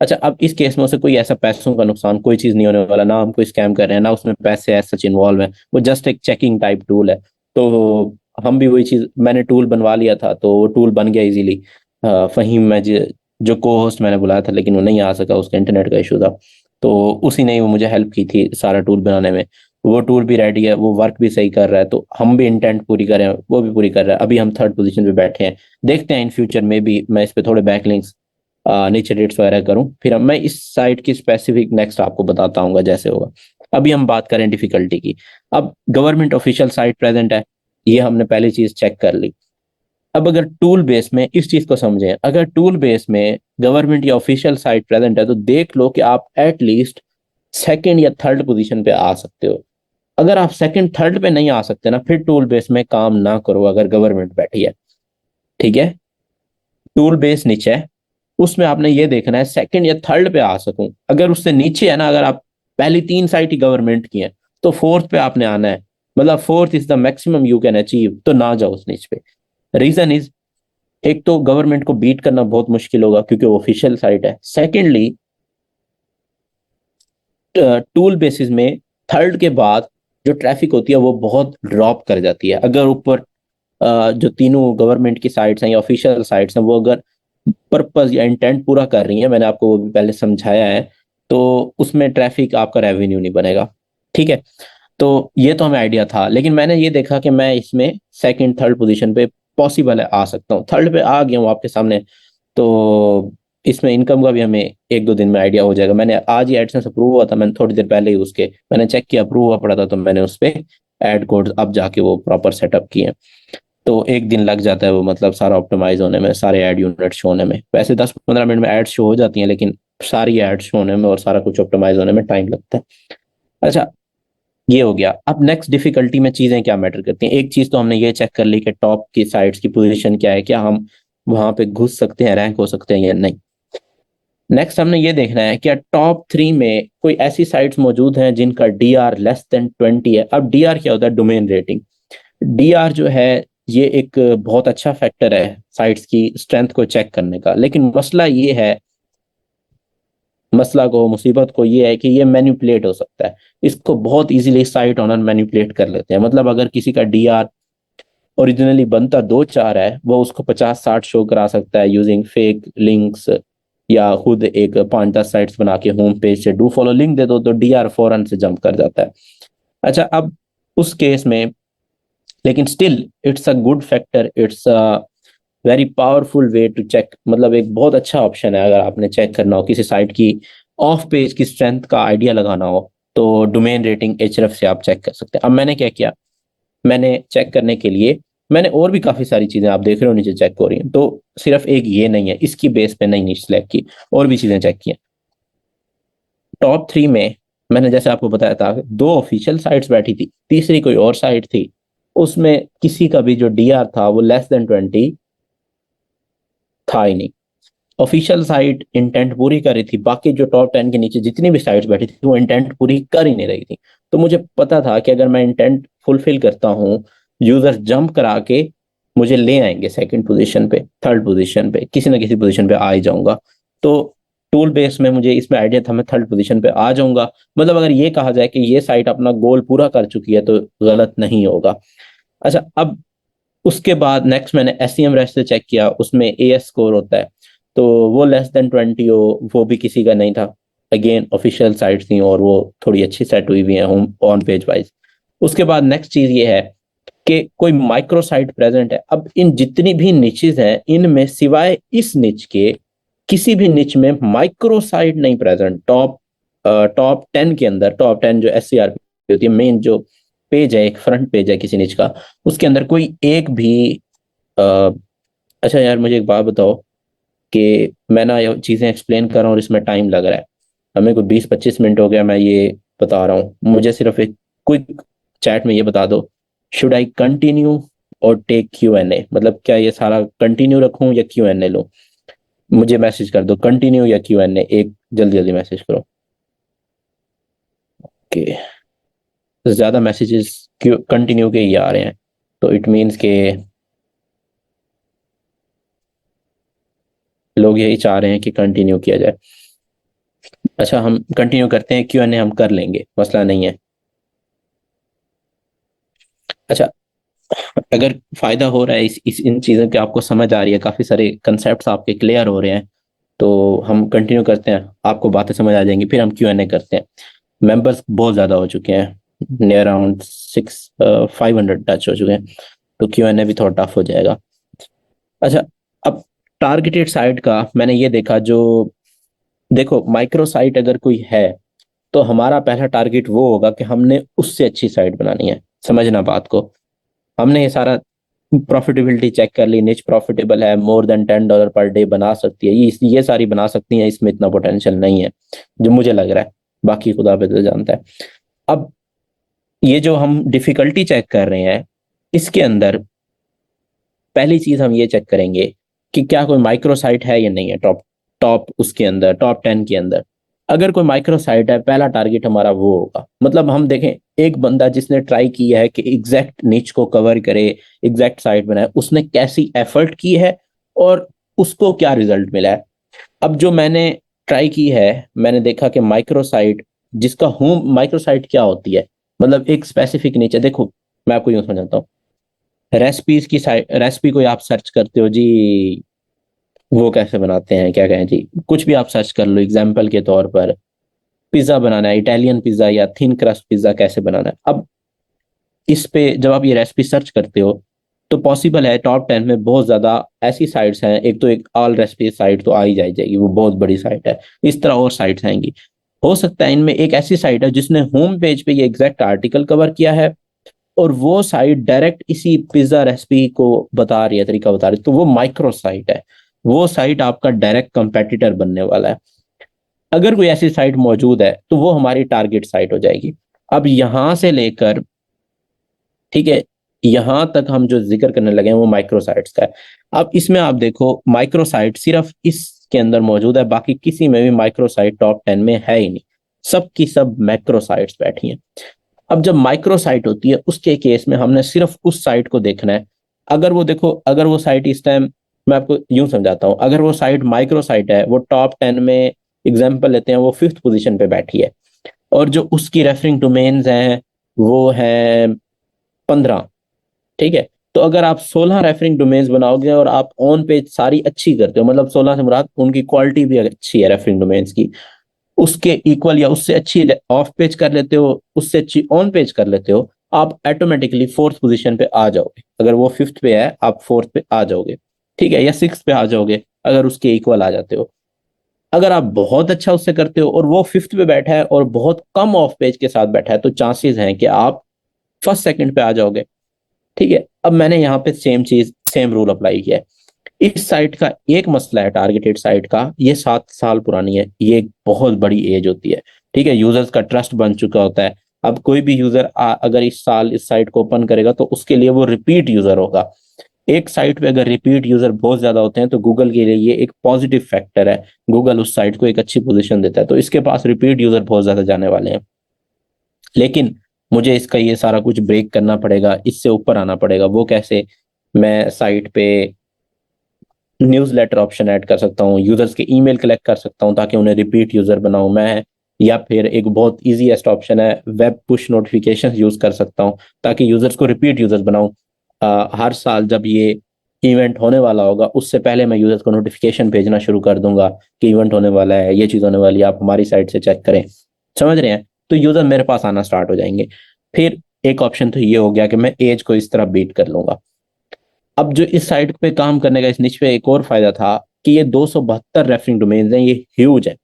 अच्छा, अब इस केस में से कोई ऐसा पैसों का नुकसान कोई चीज नहीं होने वाला, ना हम कोई स्कैम कर रहे हैं, ना उसमें पैसे ऐसे सच इन्वॉल्व है, वो जस्ट एक चेकिंग टाइप टूल है। तो हम भी वही चीज, मैंने टूल बनवा लिया था तो वो टूल बन गया इजीली। फहीम मैं जो को होस्ट मैंने बुलाया था, लेकिन वो नहीं आ सका, उसका इंटरनेट का इशू था। तो उसी ने वो मुझे हेल्प की थी सारा टूल बनाने में। वो टूल भी रेडी है, वो वर्क भी सही कर रहा है, तो हम भी इंटेंट पूरी कर रहे हैं, वो भी पूरी कर रहा है। अभी हम थर्ड पोजीशन पे बैठे हैं, देखते हैं इन फ्यूचर में भी मैं इस पे थोड़े बैकलिंक्स, नीचे रेट्स वगैरह करूं, फिर मैं इस साइट की स्पेसिफिक नेक्स्ट आपको बताता हूँ जैसे होगा। अभी हम बात करें डिफिकल्टी की। अब गवर्नमेंट ऑफिशियल साइट प्रेजेंट है, ये हमने पहली चीज चेक कर ली। अब अगर टूल बेस में इस चीज को समझें, अगर टूल बेस में गवर्नमेंट या ऑफिशियल साइट प्रेजेंट है तो देख लो कि आप एटलीस्ट सेकंड या थर्ड पोजीशन पे आ सकते हो। अगर आप सेकंड थर्ड पे नहीं आ सकते ना, फिर टूल बेस में काम ना करो अगर गवर्नमेंट बैठी है। ठीक है, टूल बेस नीचे है, उसमें आपने ये देखना है सेकंड या थर्ड पे आ सकूं। अगर उससे नीचे है ना, अगर आप पहली तीन साइट ही गवर्नमेंट की है तो फोर्थ पे आपने आना है। मतलब fourth is the maximum you can achieve, तो ना जाओ उस नीच पे। रीजन इज, एक तो गवर्नमेंट को बीट करना बहुत मुश्किल होगा क्योंकि वो ऑफिशियल साइट है। सेकेंडली, टूल बेसिस में थर्ड के बाद जो ट्रैफिक होती है वो बहुत ड्रॉप कर जाती है। अगर ऊपर जो तीनों गवर्नमेंट की साइट्स हैं या ऑफिशियल साइट्स हैं वो अगर पर्पस या इंटेंट पूरा कर रही है, मैंने आपको वो भी पहले समझाया है, तो उसमें ट्रैफिक आपका रेवेन्यू नहीं बनेगा। ठीक है, तो ये तो हमें आइडिया था, लेकिन मैंने ये देखा कि मैं इसमें सेकंड थर्ड पोजीशन पे पॉसिबल है आ सकता हूँ, थर्ड पे आ गया हूँ आपके सामने। तो इसमें इनकम का भी हमें एक दो दिन में आइडिया हो जाएगा। मैंने आज ही एडसेंस अप्रूव हुआ था, मैंने थोड़ी देर पहले ही उसके मैंने चेक किया, अप्रूव हुआ पड़ा था, तो मैंने उस पर एड कोड अब जाके वो प्रॉपर सेटअप किए। तो एक दिन लग जाता है वो, मतलब सारा ऑप्टिमाइज होने में, सारे ऐड यूनिट शो होने में। वैसे 10-15 मिनट में ऐड शो हो जाती हैं, लेकिन सारी ऐड शो होने में और सारा कुछ ऑप्टिमाइज होने में टाइम लगता है। अच्छा, ये हो गया। अब नेक्स्ट डिफिकल्टी में चीजें क्या मैटर करती हैं। एक चीज तो हमने ये चेक कर ली कि टॉप की साइट्स की पोजीशन क्या है, क्या हम वहां पे घुस सकते हैं, रैंक हो सकते हैं या नहीं। नेक्स्ट हमने ये देखना है क्या टॉप 3 में कोई ऐसी साइट्स मौजूद हैं जिनका डीआर लेस देन 20 है। अब डीआर क्या होता है? Domain rating. डीआर जो है ये एक बहुत अच्छा फैक्टर है साइट्स की स्ट्रेंथ को चेक करने का, लेकिन मसला ये है, मसला को मुसीबत को ये है कि ये मैनिपुलेट हो सकता है। इसको बहुत इजीली साइट ओनर मैनिपुलेट कर लेते हैं। मतलब अगर किसी का डीआर ओरिजिनली बनता 2-4 है, वो उसको 50-60 शो करा सकता है यूजिंग फेक लिंक्स, या खुद एक 5-10 साइट्स बना के होम पेज से डू फॉलो लिंक दे दो तो डीआर फौरन से जंप कर जाता है। अच्छा, अब उस केस में, लेकिन still it's a good factor, it's a very powerful way to check. मतलब एक बहुत अच्छा ऑप्शन है अगर आपने चेक करना हो किसी साइट की ऑफ पेज की स्ट्रेंथ का आइडिया लगाना हो, तो डोमेन रेटिंग एचरेफ से आप चेक कर सकते हैं। अब मैंने क्या किया, मैंने चेक करने के लिए मैंने और भी काफी सारी चीजें आप देख रहे हो नीचे चेक हो रही हैं, तो सिर्फ एक ये नहीं है, इसकी बेस पे नहीं सिलेक्ट की, और भी चीजें चेक की। टॉप 3 में मैंने जैसे आपको बताया था, दो ऑफिशियल साइट्स बैठी थी, तीसरी कोई और साइट थी, उसमें किसी का भी जो डीआर था वो लेस देन 20 था ही नहीं। ऑफिशियल साइट इंटेंट पूरी कर रही थी, बाकी जो टॉप 10 के नीचे जितनी भी साइट्स बैठी थी वो इंटेंट पूरी कर ही नहीं रही थी। तो मुझे पता था कि अगर मैं इंटेंट फुलफिल करता हूँ, यूजर जंप करा के मुझे ले आएंगे सेकंड पोजीशन पे, थर्ड पोजीशन पे, किसी ना किसी पोजीशन पे आ ही जाऊंगा। तो टूल बेस में मुझे इसमें आइडिया था मैं थर्ड पोजीशन पे आ जाऊंगा। मतलब अगर ये कहा जाए कि ये साइट अपना गोल पूरा कर चुकी है तो गलत नहीं होगा। अच्छा, अब उसके बाद नेक्स्ट मैंने एस सी एम रेस्ट से चेक किया, उसमें ए एस स्कोर होता है, तो वो लेस देन 20 हो, वो भी किसी का नहीं था। अगेन ऑफिशियल साइट थी और वो थोड़ी अच्छी सेट हुई हुई है होम ऑन पेज वाइज। उसके बाद नेक्स्ट चीज ये है कि कोई माइक्रो साइट प्रेजेंट है। अब इन जितनी भी निचेस हैं इनमें सिवाय इस निच के किसी भी निच में माइक्रो साइट नहीं प्रेजेंट। टॉप 10 के अंदर, टॉप 10 जो एस सी आर पी होती है, मेन जो पेज है, एक फ्रंट पेज है किसी निच का, उसके अंदर कोई एक भी अ, अच्छा यार, मुझे एक बात बताओ कि मैं ना ये चीज़ें एक्सप्लेन कर रहा हूँ और इसमें टाइम लग रहा है। हमें कोई 20-25 मिनट हो गया मैं ये बता रहा हूँ, मुझे सिर्फ एक क्विक चैट में ये बता दो, शुड आई कंटिन्यू और टेक क्यू एन ए? मतलब क्या ये सारा कंटिन्यू रखूं या क्यू एन ए लूं? मुझे मैसेज कर दो कंटिन्यू या क्यू एन ए, एक जल्दी जल्दी मैसेज करो। कि ज्यादा मैसेजेस क्यू कंटिन्यू के ही आ रहे हैं, तो इट मीन्स के लोग यही चाह रहे हैं कि कंटिन्यू किया जाए। अच्छा, हम कंटिन्यू करते हैं, क्यू एन ए हम कर लेंगे, मसला नहीं है। अच्छा, अगर फायदा हो रहा है इस इन चीज़ों की, आपको समझ आ रही है, काफ़ी सारे कंसेप्ट आपके क्लियर हो रहे हैं, तो हम कंटिन्यू करते हैं, आपको बातें समझ आ जाएंगी, फिर हम क्यू एन ए करते हैं। मेंबर्स बहुत ज़्यादा हो चुके हैं, नियर अराउंड 500 टच हो चुके हैं, तो क्यू एन ए भी थोड़ा टफ हो जाएगा। अच्छा, अब टारगेटेड साइट का मैंने ये देखा, जो देखो माइक्रो साइट अगर कोई है तो हमारा पहला टारगेट वो होगा कि हमने उससे अच्छी साइट बनानी है। समझना बात को, हमने ये सारा प्रॉफिटेबिलिटी चेक कर ली, निच प्रॉफिटेबल है, मोर देन $10 पर डे बना सकती है, ये सारी बना सकती है, इसमें इतना पोटेंशियल नहीं है जो मुझे लग रहा है, बाकी खुदा बेहतर जानता है। अब ये जो हम डिफिकल्टी चेक कर रहे हैं, इसके अंदर पहली चीज हम ये चेक करेंगे कि क्या कोई माइक्रो साइट है या नहीं है टॉप टॉप उसके अंदर, टॉप 10 के अंदर। अगर कोई माइक्रो साइट है, पहला टारगेट हमारा वो होगा। मतलब हम देखें, एक बंदा जिसने ट्राई किया है कि एग्जैक्ट निच को कवर करे, एग्जैक्ट साइट बनाए, उसने कैसी एफर्ट की है और उसको क्या रिजल्ट मिला है। अब जो मैंने ट्राई की है, मैंने देखा कि माइक्रो साइट जिसका होम, माइक्रो साइट क्या होती है, मतलब एक स्पेसिफिक निच है। देखो मैं आपको यूं समझाता हूँ, रेसिपीज की साइट, रेसिपी कोई आप सर्च करते हो जी, वो कैसे बनाते हैं, क्या कहें जी, कुछ भी आप सर्च कर लो, एग्जाम्पल के तौर पर पिज्जा बनाना है, इटालियन पिज्जा या थिन क्रस्ट पिज्जा कैसे बनाना है। अब इस पे जब आप ये रेसिपी सर्च करते हो, तो पॉसिबल है टॉप 10 में बहुत ज्यादा ऐसी साइट्स हैं। एक तो एक ऑल रेसिपी साइट तो आ ही जाएगी, वो बहुत बड़ी साइट है। इस तरह और साइट्स आएंगी। हो सकता है इनमें एक ऐसी साइट है जिसने होम पेज पे ये एग्जैक्ट आर्टिकल कवर किया है, और वो साइट डायरेक्ट इसी पिज्जा रेसिपी को बता रही है, तरीका बता रही है, तो वो माइक्रो साइट है। वो साइट आपका डायरेक्ट कंपेटिटर बनने वाला है। अगर कोई ऐसी साइट मौजूद है तो वो हमारी टारगेट साइट हो जाएगी। अब यहां से लेकर, ठीक है, यहां तक हम जो जिक्र करने लगे हैं वो माइक्रो साइट्स का है। अब इसमें आप देखो, माइक्रो साइट सिर्फ इसके अंदर मौजूद है, बाकी किसी में भी माइक्रो साइट टॉप 10 में है ही नहीं। सब की सब मैक्रो साइट्स बैठी हैं। अब जब माइक्रो साइट होती है, उसके केस में हमने सिर्फ उस साइट को देखना है। अगर वो देखो, अगर वो साइट इस टाइम, मैं आपको यूं समझाता हूं, अगर वो साइट माइक्रो साइट है, वो टॉप 10 में, एग्जाम्पल लेते हैं, वो 5th पोजीशन पे बैठी है, और जो उसकी रेफरिंग डोमेन्स हैं वो है 15, ठीक है। तो अगर आप 16 रेफरिंग डोमेन्स बनाओगे और आप ऑन पेज सारी अच्छी करते हो, मतलब 16 से मुराद उनकी क्वालिटी भी अच्छी है रेफरिंग डोमेन्स की, उसके इक्वल या उससे अच्छी ऑफ पेज कर लेते हो, उससे अच्छी ऑन पेज कर लेते हो, आप ऑटोमेटिकली 4th पोजीशन पे आ जाओगे। अगर वो 5th पे है, आप 4th पे आ जाओगे, ठीक है, या 6th पे आ जाओगे अगर उसके इक्वल आ जाते हो। अगर आप बहुत अच्छा उससे करते हो और वो 5th पे बैठा है और बहुत कम ऑफ पेज के साथ बैठा है, तो चांसेस हैं कि आप फर्स्ट सेकंड पे आ जाओगे, ठीक है। अब मैंने यहाँ पे सेम चीज, सेम रूल अप्लाई किया है। इस साइट का एक मसला है, टारगेटेड साइट का, ये 7 साल पुरानी है, ये एक बहुत बड़ी एज होती है, ठीक है। यूजर्स का ट्रस्ट बन चुका होता है। अब कोई भी यूजर अगर इस साल इस साइट को ओपन करेगा तो उसके लिए वो रिपीट यूजर होगा। एक साइट पे अगर रिपीट यूजर बहुत ज्यादा होते हैं तो गूगल के लिए ये एक पॉजिटिव फैक्टर है। गूगल उस साइट को एक अच्छी पोजीशन देता है, तो इसके पास रिपीट यूजर बहुत ज्यादा जाने वाले हैं। लेकिन मुझे इसका ये सारा कुछ ब्रेक करना पड़ेगा, इससे ऊपर आना पड़ेगा। वो कैसे? मैं साइट पे न्यूज़लेटर ऑप्शन ऐड कर सकता हूँ, यूजर्स के ईमेल कलेक्ट कर सकता हूँ ताकि उन्हें रिपीट यूजर बनाऊं मैं। या फिर एक बहुत इजीएस्ट ऑप्शन है, वेब पुश नोटिफिकेशन यूज कर सकता हूँ ताकि यूजर्स को रिपीट यूजर्स बनाऊं। हर साल जब ये इवेंट होने वाला होगा, उससे पहले मैं यूजर्स को नोटिफिकेशन भेजना शुरू कर दूंगा कि इवेंट होने वाला है, ये चीज होने वाली है, आप हमारी साइट से चेक करें। समझ रहे हैं? तो यूजर मेरे पास आना स्टार्ट हो जाएंगे। फिर एक ऑप्शन तो ये हो गया कि मैं एज को इस तरह बीट कर लूंगा। अब जो इस साइट पे काम करने का, इस निच पे एक और फायदा था कि ये 272 रेफरिंग डोमेन्स हैं, ये ह्यूज है।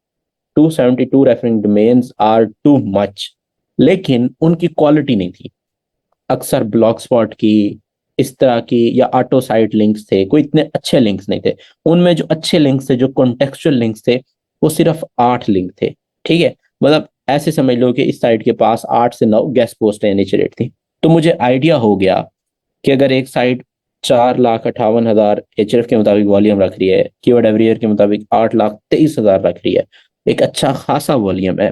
272 referring domains are too much, लेकिन उनकी क्वालिटी नहीं थी। अक्सर ब्लॉग स्पॉट की, इस तरह की, या ऑटो साइट लिंक्स थे, कोई इतने अच्छे लिंक्स नहीं थे। उनमें जो अच्छे लिंक्स थे, जो कॉन्टेक्चुअल लिंक्स थे, वो सिर्फ 8 लिंक थे, ठीक है। मतलब ऐसे समझ लो कि इस साइट के पास 8 से 9 गेस्ट पोस्टें इनिशिएट थी। तो मुझे आइडिया हो गया कि अगर एक साइट 4,58,000 एचएफ के मुताबिक वॉल्यूम रख रही है, कीवर्ड एवरीवेयर के मुताबिक 8,23,000 रख रही है, एक अच्छा खासा वॉल्यूम है।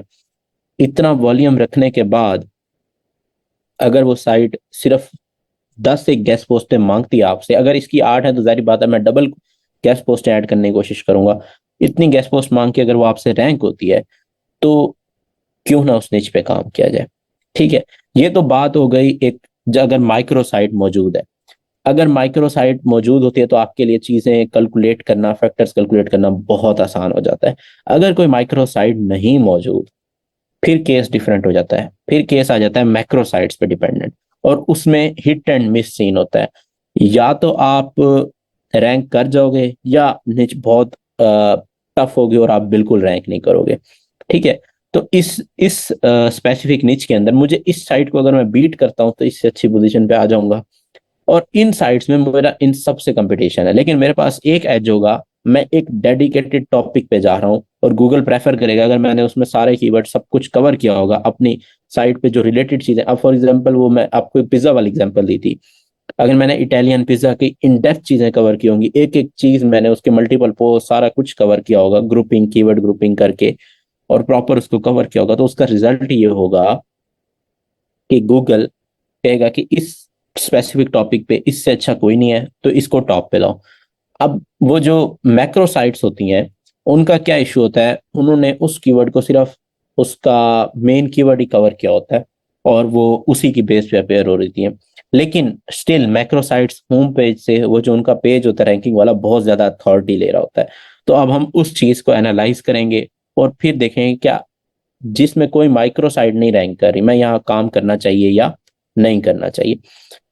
इतना वॉल्यूम रखने के बाद अगर वो साइट सिर्फ 10 से गेस्ट पोस्टें मांगती है आपसे, अगर इसकी 8 है तो जाहिर बात है मैं डबल गेस्ट पोस्टें ऐड करने की कोशिश करूंगा। इतनी गेस्ट पोस्ट मांग के अगर वो आपसे रैंक होती है, तो क्यों ना उस निच पे काम किया जाए, ठीक है। ये तो बात हो गई एक, अगर माइक्रो साइट मौजूद है। अगर माइक्रो साइट मौजूद होती है तो आपके लिए चीजें कैलकुलेट करना, फैक्टर्स कैलकुलेट करना बहुत आसान हो जाता है। अगर कोई माइक्रो साइट नहीं मौजूद, फिर केस डिफरेंट हो जाता है। फिर केस आ जाता है मैक्रो साइट्स पे डिपेंडेंट, और उसमें हिट एंड मिस सीन होता है। या तो आप रैंक कर जाओगे, या निच बहुत टफ होगी और आप बिल्कुल रैंक नहीं करोगे, ठीक है। तो इस स्पेसिफिक निच के अंदर मुझे इस साइट को अगर मैं बीट करता हूं तो इससे अच्छी पोजीशन पे आ जाऊंगा। और इन साइट्स में मेरा इन सबसे कंपटीशन है, लेकिन मेरे पास एक एज होगा, मैं एक डेडिकेटेड टॉपिक पे जा रहा हूँ और गूगल प्रेफर करेगा अगर मैंने उसमें सारे कीवर्ड सब कुछ कवर किया होगा अपनी साइट पे जो रिलेटेड चीजें। अब फॉर एग्जांपल वो मैं आपको पिज्जा वाली एग्जांपल दी थी, अगर मैंने इटालियन पिज्जा की इन डेप्थ चीजें कवर की होंगी, एक एक चीज मैंने उसके मल्टीपल पोस्ट सारा कुछ कवर किया होगा ग्रुपिंग कीवर्ड ग्रुपिंग करके और प्रॉपर उसको कवर किया होगा, तो उसका रिजल्ट ये होगा कि गूगल कहेगा कि इस स्पेसिफिक टॉपिक पे इससे अच्छा कोई नहीं है, तो इसको टॉप पे लाओ। अब वो जो मैक्रो साइट्स होती हैं उनका क्या इशू होता है, उन्होंने उस कीवर्ड को सिर्फ उसका मेन कीवर्ड ही कवर किया होता है और वो उसी की बेस पे अपेयर हो रही है। लेकिन still macro sites home page से वो जो उनका पेज होता है रैंकिंग वाला बहुत ज्यादा अथॉरिटी ले रहा होता है। तो अब हम उस चीज को एनालाइज करेंगे और फिर देखेंगे क्या जिसमें कोई माइक्रो साइट नहीं रैंक कर रही, मैं यहाँ काम करना चाहिए या नहीं करना चाहिए।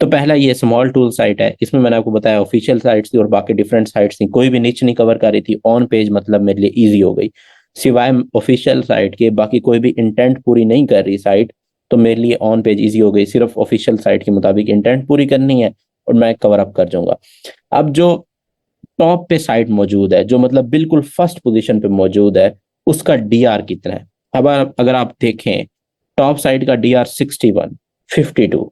तो पहला ये स्मॉल टूल साइट है, इसमें मैंने आपको बताया ऑफिशियल साइट्स थी और बाकी डिफरेंट साइट्स थी, कोई भी निच नहीं कवर कर रही थी, ऑन पेज मतलब मेरे लिए इजी हो गई। सिवाय ऑफिशियल साइट के बाकी कोई भी इंटेंट पूरी नहीं कर रही साइट, तो मेरे लिए ऑन पेज इजी हो गई, सिर्फ ऑफिशियल साइट के मुताबिक इंटेंट पूरी करनी है और मैं कवर अप कर जाऊंगा। अब जो टॉप पे साइट मौजूद है, जो मतलब बिल्कुल फर्स्ट पोजीशन पे मौजूद है, उसका डीआर कितना है। अब अगर आप देखें टॉप साइट का डीआर 61 52।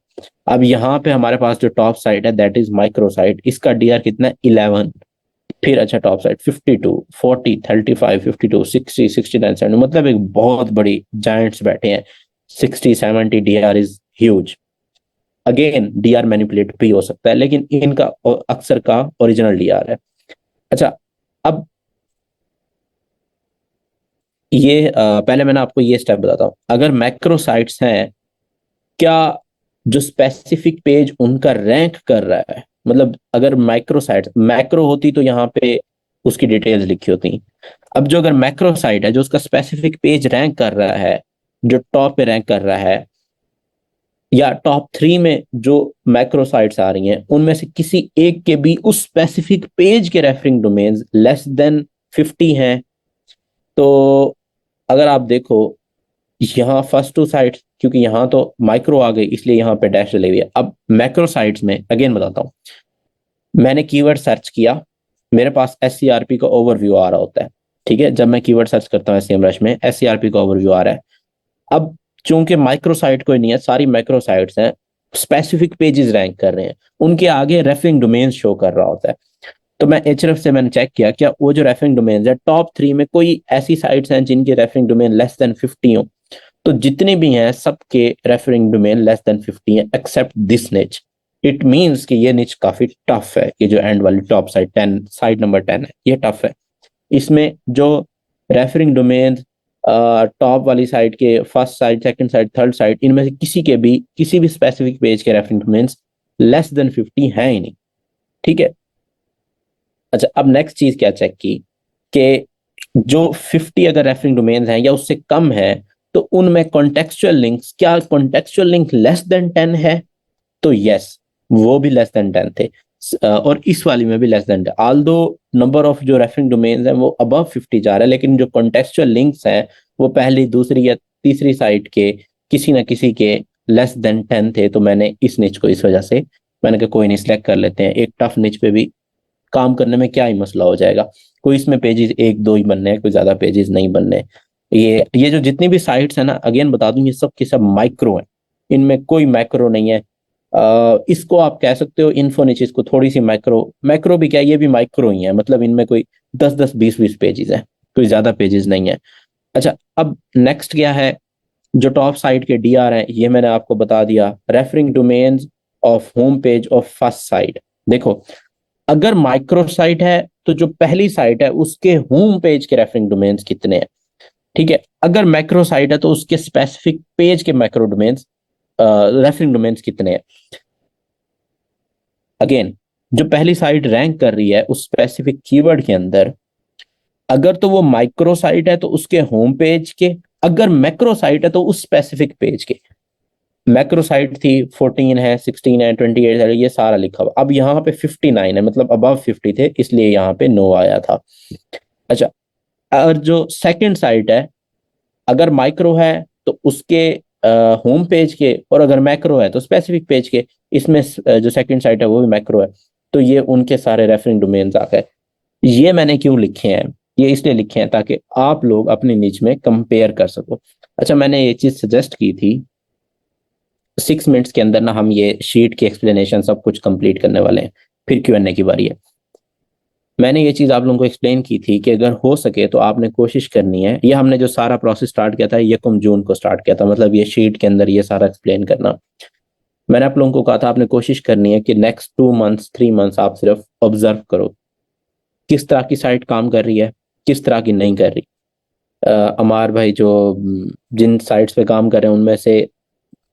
अब यहाँ पे हमारे पास जो टॉप साइट है दैट इज माइक्रो साइट, इसका डीआर कितना है 11। फिर अच्छा टॉप साइट 52 40 35 52 60 69 70, मतलब एक बहुत बड़ी जायंट्स बैठे हैं। 60 70 DR is huge. Again DR manipulate भी हो सकता है, लेकिन इनका अक्सर का ओरिजिनल डीआर है। अच्छा, अब ये पहले मैंने आपको ये स्टेप बताता हूँ, अगर मैक्रो साइट्स हैं, क्या जो स्पेसिफिक पेज उनका रैंक कर रहा है, मतलब अगर माइक्रो साइट मैक्रो होती तो यहाँ पे उसकी डिटेल्स लिखी होती। अब जो अगर मैक्रो साइट है जो उसका स्पेसिफिक पेज रैंक कर रहा है, जो टॉप पे रैंक कर रहा है, या टॉप 3 में जो मैक्रो साइट्स आ रही हैं उनमें से किसी एक के भी उस स्पेसिफिक पेज के रेफरिंग डोमेन्स लेस देन 50 हैं, तो अगर आप देखो यहाँ फर्स्ट टू साइट्स, क्योंकि यहाँ तो माइक्रो आ गई इसलिए यहाँ पे डैश डली हुई है। अब मैक्रो साइट्स में अगेन बताता हूँ, मैंने कीवर्ड सर्च किया, मेरे पास एससीआरपी का ओवरव्यू आ रहा होता है। ठीक है, जब मैं कीवर्ड सर्च करता हूँ एसईएमरुश में एससीआरपी का ओवरव्यू आ रहा है। अब चूंकि माइक्रो साइट कोई नहीं है, सारी मैक्रो साइट्स हैं, स्पेसिफिक पेजेस रैंक कर रहे हैं, उनके आगे रेफरिंग डोमेन शो कर रहा होता है। तो मैं एचरएफ से मैंने चेक किया क्या वो जो रेफरिंग डोमेन है टॉप 3 में कोई ऐसी साइट्स हैं जिनके रेफरिंग डोमेन लेस देन 50 हो। तो जितने भी हैं सबके रेफरिंग डोमेन लेस देन 50 है एक्सेप्ट दिस निच। इट मींस कि ये निच काफी टफ है, ये जो एंड वाली टॉप साइड 10 साइड नंबर 10 है ये टफ है। इसमें जो रेफरिंग डोमेन टॉप वाली साइड के first side second side third side इनमें से किसी के भी किसी भी स्पेसिफिक पेज के रेफरिंग डोमेन्स लेस देन 50 है ही नहीं। ठीक है। अच्छा, अब नेक्स्ट चीज क्या चेक की कि जो 50 अगर रेफरिंग डोमेन्स हैं या उससे कम है, तो उनमें कॉन्टेक्चुअल लिंक्स, क्या कॉन्टेक्चुअल लिंक लेस देन 10 है, तो यस वो भी लेस देन 10 थे। और इस वाली में भी less than 10, although number of जो रेफरिंग डोमेन्स हैं वो अबव 50 जा रहा है, लेकिन जो कॉन्टेक्चुअल लिंक्स हैं वो पहली दूसरी या तीसरी साइट के किसी ना किसी के लेस देन 10 थे। तो मैंने इस निच को इस वजह से मैंने कहा कोई नहीं सिलेक्ट कर लेते हैं, एक टफ निच पे भी काम करने में क्या ही मसला हो जाएगा, कोई इसमें पेजेस एक दो ही बनने हैं, कोई ज्यादा पेजेस नहीं बनने। ये जो जितनी भी साइट्स है ना, अगेन बता दूं ये सब के सब माइक्रो हैं, इनमें कोई मैक्रो नहीं है। इसको आप कह सकते हो इन्फो नीचे, इसको थोड़ी सी मैक्रो मैक्रो भी क्या ये भी माइक्रो ही है, मतलब इनमें कोई 10 10 20 20 पेजेस है, कोई ज्यादा पेजेस नहीं है। अच्छा, अब नेक्स्ट क्या है, जो टॉप साइट के डीआर है ये मैंने आपको बता दिया। Referring domains of home page of first sight, देखो अगर माइक्रो साइट है तो जो पहली साइट है उसके होम पेज के रेफरिंग डोमेन्स कितने हैं। ठीक है, अगर मैक्रो साइट है तो उसके स्पेसिफिक पेज के मैक्रो डोमेन्स रेफरिंग डोमेन्स कितने हैं। अगेन जो पहली साइट रैंक कर रही है उस स्पेसिफिक कीवर्ड के अंदर, अगर तो वो माइक्रो साइट है तो उसके होम पेज के, अगर मैक्रो साइट है तो उस स्पेसिफिक पेज के। मैक्रो साइट थी 14 है 16 है 28 है ये सारा लिखा हुआ, अब यहाँ पे 59 है मतलब अबव 50 थे इसलिए यहाँ पे नो आया था। अच्छा, और जो सेकंड साइट है अगर माइक्रो है तो उसके होम पेज के, और अगर मैक्रो है तो स्पेसिफिक पेज के। इसमें जो सेकंड साइट है वो भी मैक्रो है। तो ये उनके सारे रेफरिंग डोमेन्स आ गए। ये मैंने क्यों लिखे हैं? ये इसलिए लिखे हैं ताकि आप लोग अपनी नीच में कंपेयर कर सको। अच्छा, मैंने ये चीज सजेस्ट की थी, 6 मिनट्स के अंदर ना हम ये शीट की एक्सप्लेनेशन सब कुछ कंप्लीट करने वाले हैं, फिर Q&A की बारी है। मैंने ये चीज आप लोगों को एक्सप्लेन की थी कि अगर हो सके तो आपने कोशिश करनी है, ये हमने जो सारा प्रोसेस स्टार्ट किया था 1 जून को स्टार्ट किया था, मतलब ये शीट के अंदर ये सारा एक्सप्लेन करना। मैंने आप लोगों को कहा था आपने कोशिश करनी है कि नेक्स्ट 2 मंथ्स 3 मंथ्स आप सिर्फ ऑब्जर्व करो किस तरह की साइट काम कर रही है, किस तरह की नहीं कर रही। अमार भाई जो जिन साइट्स पे काम कर रहे हैं उनमें से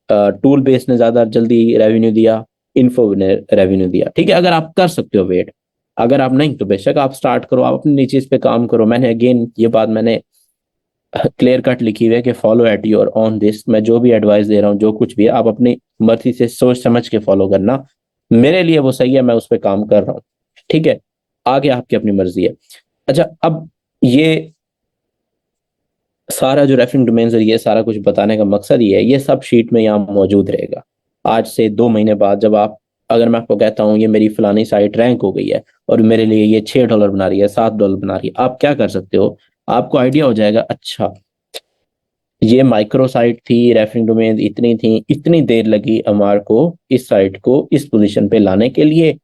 टूल बेस ने ज्यादा जल्दी रेवेन्यू दिया, इन्फो ने रेवेन्यू दिया। ठीक है, अगर आप कर सकते हो वेट, अगर आप नहीं तो बेशक आप स्टार्ट करो, आप अपनी चीज पे काम करो। मैंने अगेन ये बात मैंने क्लियर कट लिखी हुई है कि follow at your on this. मैं जो भी एडवाइस दे रहा हूँ जो कुछ भी है आप अपनी मर्जी से सोच समझ के फॉलो करना, मेरे लिए वो सही है, मैं उस पर काम कर रहा हूँ। ठीक है, आगे आपकी अपनी मर्जी है। अच्छा, अब ये सारा जो रेफरिंग डोमेन्स है, ये सारा कुछ बताने का मकसद ये है, ये सब शीट में यहाँ मौजूद रहेगा। आज से 2 महीने बाद जब आप, अगर मैं आपको कहता हूँ ये मेरी फलानी साइट रैंक हो गई है और मेरे लिए ये $6 बना रही है, $7 बना रही है, आप क्या कर सकते हो? आपको आइडिया हो जाएगा, अच्छा ये माइक्रो साइट थी, रेफरिंग डोमेन इतनी थी, इतनी देर लगी अमार को इस साइट को इस पोजीशन पे लाने के लिए,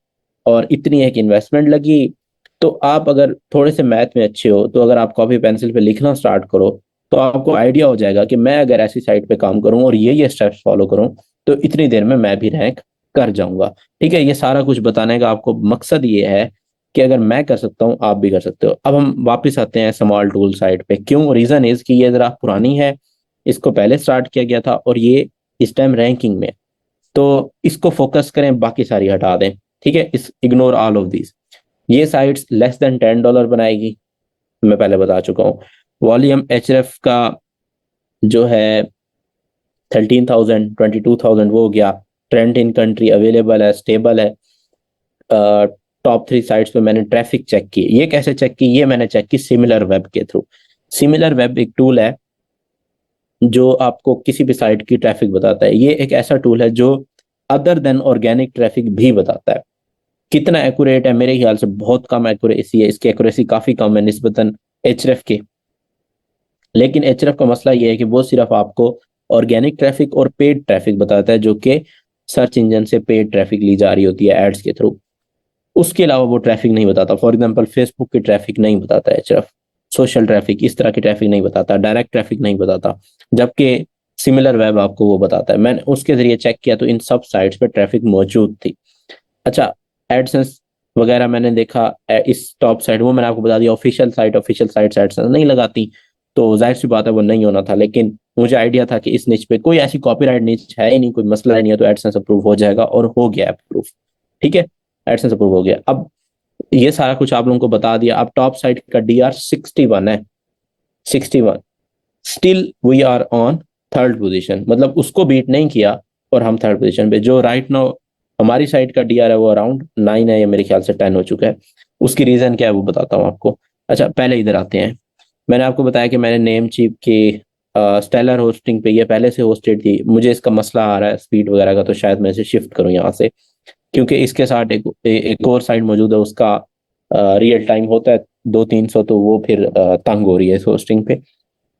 और इतनी एक इन्वेस्टमेंट लगी। तो आप अगर थोड़े से मैथ में अच्छे हो तो अगर आप कॉपी पेंसिल पे लिखना स्टार्ट करो तो आपको आइडिया हो जाएगा कि मैं अगर ऐसी साइट पे काम करूं और ये स्टेप्स फॉलो करूं तो इतनी देर में मैं भी रैंक कर जाऊंगा। ठीक है, ये सारा कुछ बताने का आपको मकसद ये है कि अगर मैं कर सकता हूं आप भी कर सकते हो। अब हम वापस आते हैं स्मॉल टूल साइट पे। क्यों? रीजन इज कि ये जरा पुरानी है, इसको पहले स्टार्ट किया गया था और ये इस टाइम रैंकिंग में, तो इसको फोकस करें, बाकी सारी हटा दें। ठीक है, इस इग्नोर ऑल ऑफ दीज। ये साइट्स लेस देन $10 बनाएगी, मैं पहले बता चुका हूँ। वॉल्यूम एचएफ का जो है 13,000 22,000 वो हो गया। ट्रेंड इन कंट्री अवेलेबल है, स्टेबल है। टॉप 3 साइट्स पे मैंने ट्रैफिक चेक की। ये कैसे चेक की? ये मैंने चेक की सिमिलर वेब के थ्रू। सिमिलर वेब एक टूल है जो आपको किसी भी साइट की ट्रैफिक बताता है। ये एक ऐसा टूल है जो अदर देन ऑर्गेनिक ट्रैफिक भी बताता है। कितना एक्यूरेट है? मेरे ख्याल से बहुत कम एक्यूरेसी है, इसकी एक्यूरेसी काफी कम है निस्बतन एचरेफ के। लेकिन एचरेफ का मसला ये है कि वो सिर्फ आपको ऑर्गेनिक ट्रैफिक और पेड ट्रैफिक बताता है, जो कि सर्च इंजन से पेड ट्रैफिक ली जा रही होती है एड्स के थ्रू। उसके अलावा वो ट्रैफिक नहीं बताता। फॉर एग्जाम्पल फेसबुक की ट्रैफिक नहीं बताता है एचरेफ, सोशल ट्रैफिक इस तरह की ट्रैफिक नहीं बताता, डायरेक्ट ट्रैफिक नहीं बताता, जबकि सिमिलर वेब आपको वो बताता है। मैंने उसके जरिए चेक किया तो इन सब साइट्स पे ट्रैफिक मौजूद थी। अच्छा, एडसेंस वगैरह मैंने देखा इस टॉप साइट, वो मैंने आपको बता दिया ऑफिशियल साइट एडसेंस नहीं लगाती, तो जाहिर सी बात है वो नहीं होना था। लेकिन मुझे आइडिया था कि इस निच पे कोई ऐसी कॉपीराइट निच है ही नहीं, कोई मसला ही नहीं है, तो एडसेंस अप्रूव हो जाएगा, और हो गया अप्रूव। ठीक है, एडसेंस अप्रूव हो गया। अब ये सारा कुछ आप लोगों को बता दिया। अब टॉप साइट का DR 61 है, 61। Still we are on third position, मतलब उसको बीट नहीं किया और हम थर्ड पोजीशन पे। जो राइट नाउ हमारी साइड का DR है वो अराउंड 9 है, या मेरे ख्याल से 10 हो चुका है। उसकी रीजन क्या है वो बताता हूँ आपको। अच्छा, पहले इधर आते हैं। मैंने आपको बताया कि मैंने नेम चीप की स्टेलर होस्टिंग पे, ये पहले से होस्टेड थी। मुझे इसका मसला आ रहा है स्पीड वगैरह का, तो शायद मैं इसे शिफ्ट करूँ यहाँ से, क्योंकि इसके साथ एक और साइड मौजूद है, उसका रियल टाइम होता है 200-300, तो वो फिर तंग हो रही है इस होस्टिंग पे।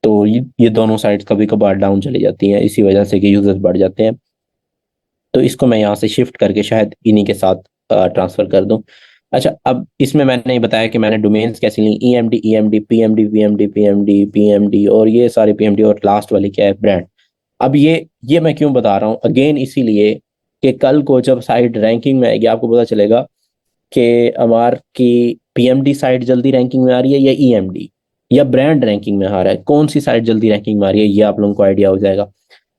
तो ये दोनों साइड्स कभी कभार डाउन चली जाती हैं इसी वजह से कि यूजर्स बढ़ जाते हैं। तो इसको मैं यहाँ से शिफ्ट करके शायद इन्हीं के साथ ट्रांसफर कर दूं। अच्छा, अब इसमें मैंने ये बताया कि मैंने डोमेन्स कैसे ली, EMD EMD PMD VMD PMD PMD, और ये सारे PMD, और लास्ट वाली क्या है, ब्रांड। अब ये मैं क्यों बता रहा हूँ? अगेन इसीलिए कि कल को जब साइट रैंकिंग में आएगी आपको पता चलेगा कि अमार की PMD साइट जल्दी रैंकिंग में आ रही है या EMD, या ब्रांड रैंकिंग में आ रहा है, कौन सी साइट जल्दी रैंकिंग में आ रही है, ये आप लोगों को आइडिया हो जाएगा।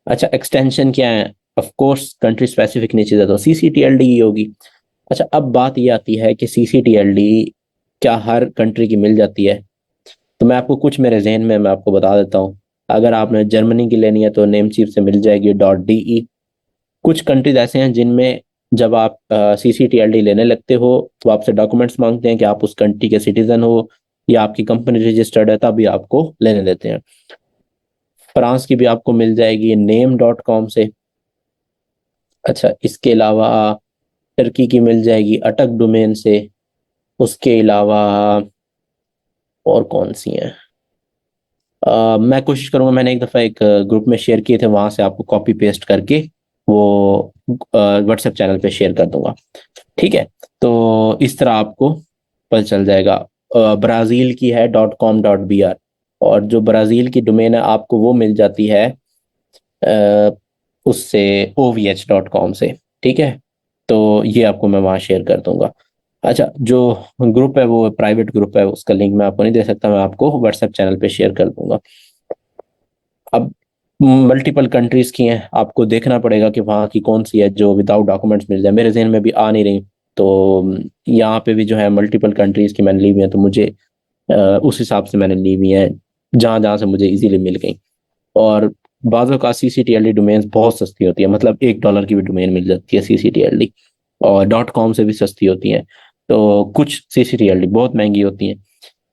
अच्छा, एक्सटेंशन क्या है? ऑफ कोर्स कंट्री स्पेसिफिक नहीं चीज़ है तो CCTLD ही होगी। अच्छा, अब बात ये आती है कि CCTLD क्या हर कंट्री की मिल जाती है? तो मैं आपको कुछ मेरे जहन में मैं आपको बता देता हूँ। अगर आपने जर्मनी की लेनी है तो नेम चीफ से मिल जाएगी .de। कुछ कंट्रीज ऐसे हैं जिनमें जब आप CCTLD लेने लगते हो तो आपसे डॉक्यूमेंट्स मांगते हैं कि आप उस कंट्री के सिटीजन हो या आपकी कंपनी रजिस्टर्ड है, तभी आपको लेने देते हैं। फ्रांस की भी आपको मिल जाएगी name.com से। अच्छा, इसके अलावा टर्की की मिल जाएगी अटक डोमेन से। उसके अलावा और कौन सी हैं? मैं कोशिश करूंगा, मैंने एक दफ़ा एक ग्रुप में शेयर किए थे, वहां से आपको कॉपी पेस्ट करके वो व्हाट्सएप चैनल पे शेयर कर दूंगा। ठीक है, तो इस तरह आपको पता चल जाएगा। ब्राज़ील की है .com.br, और जो ब्राज़ील की डोमेन है आपको वो मिल जाती है उससे ovh.com से। ठीक है, तो ये आपको मैं वहाँ शेयर कर दूंगा। अच्छा, जो ग्रुप है वो प्राइवेट ग्रुप है, उसका लिंक मैं आपको नहीं दे सकता, मैं आपको व्हाट्सएप चैनल पे शेयर कर दूंगा। अब मल्टीपल कंट्रीज की हैं, आपको देखना पड़ेगा कि वहाँ की कौन सी है जो विदाउट डॉक्यूमेंट्स मिल जाए। मेरे जहन में भी आ नहीं रही, तो यहाँ पे भी जो है मल्टीपल कंट्रीज की मैंने ली हुई है, तो मुझे उस हिसाब से मैंने ली हुई है जहाँ जहाँ से मुझे इजीली मिल गई। और बाज़ों का CCTLD डोमेन्स बहुत सस्ती होती है, मतलब $1 की भी डोमेन मिल जाती है CCTLD, और .com से भी सस्ती होती है। तो कुछ CCTLD बहुत महंगी होती हैं।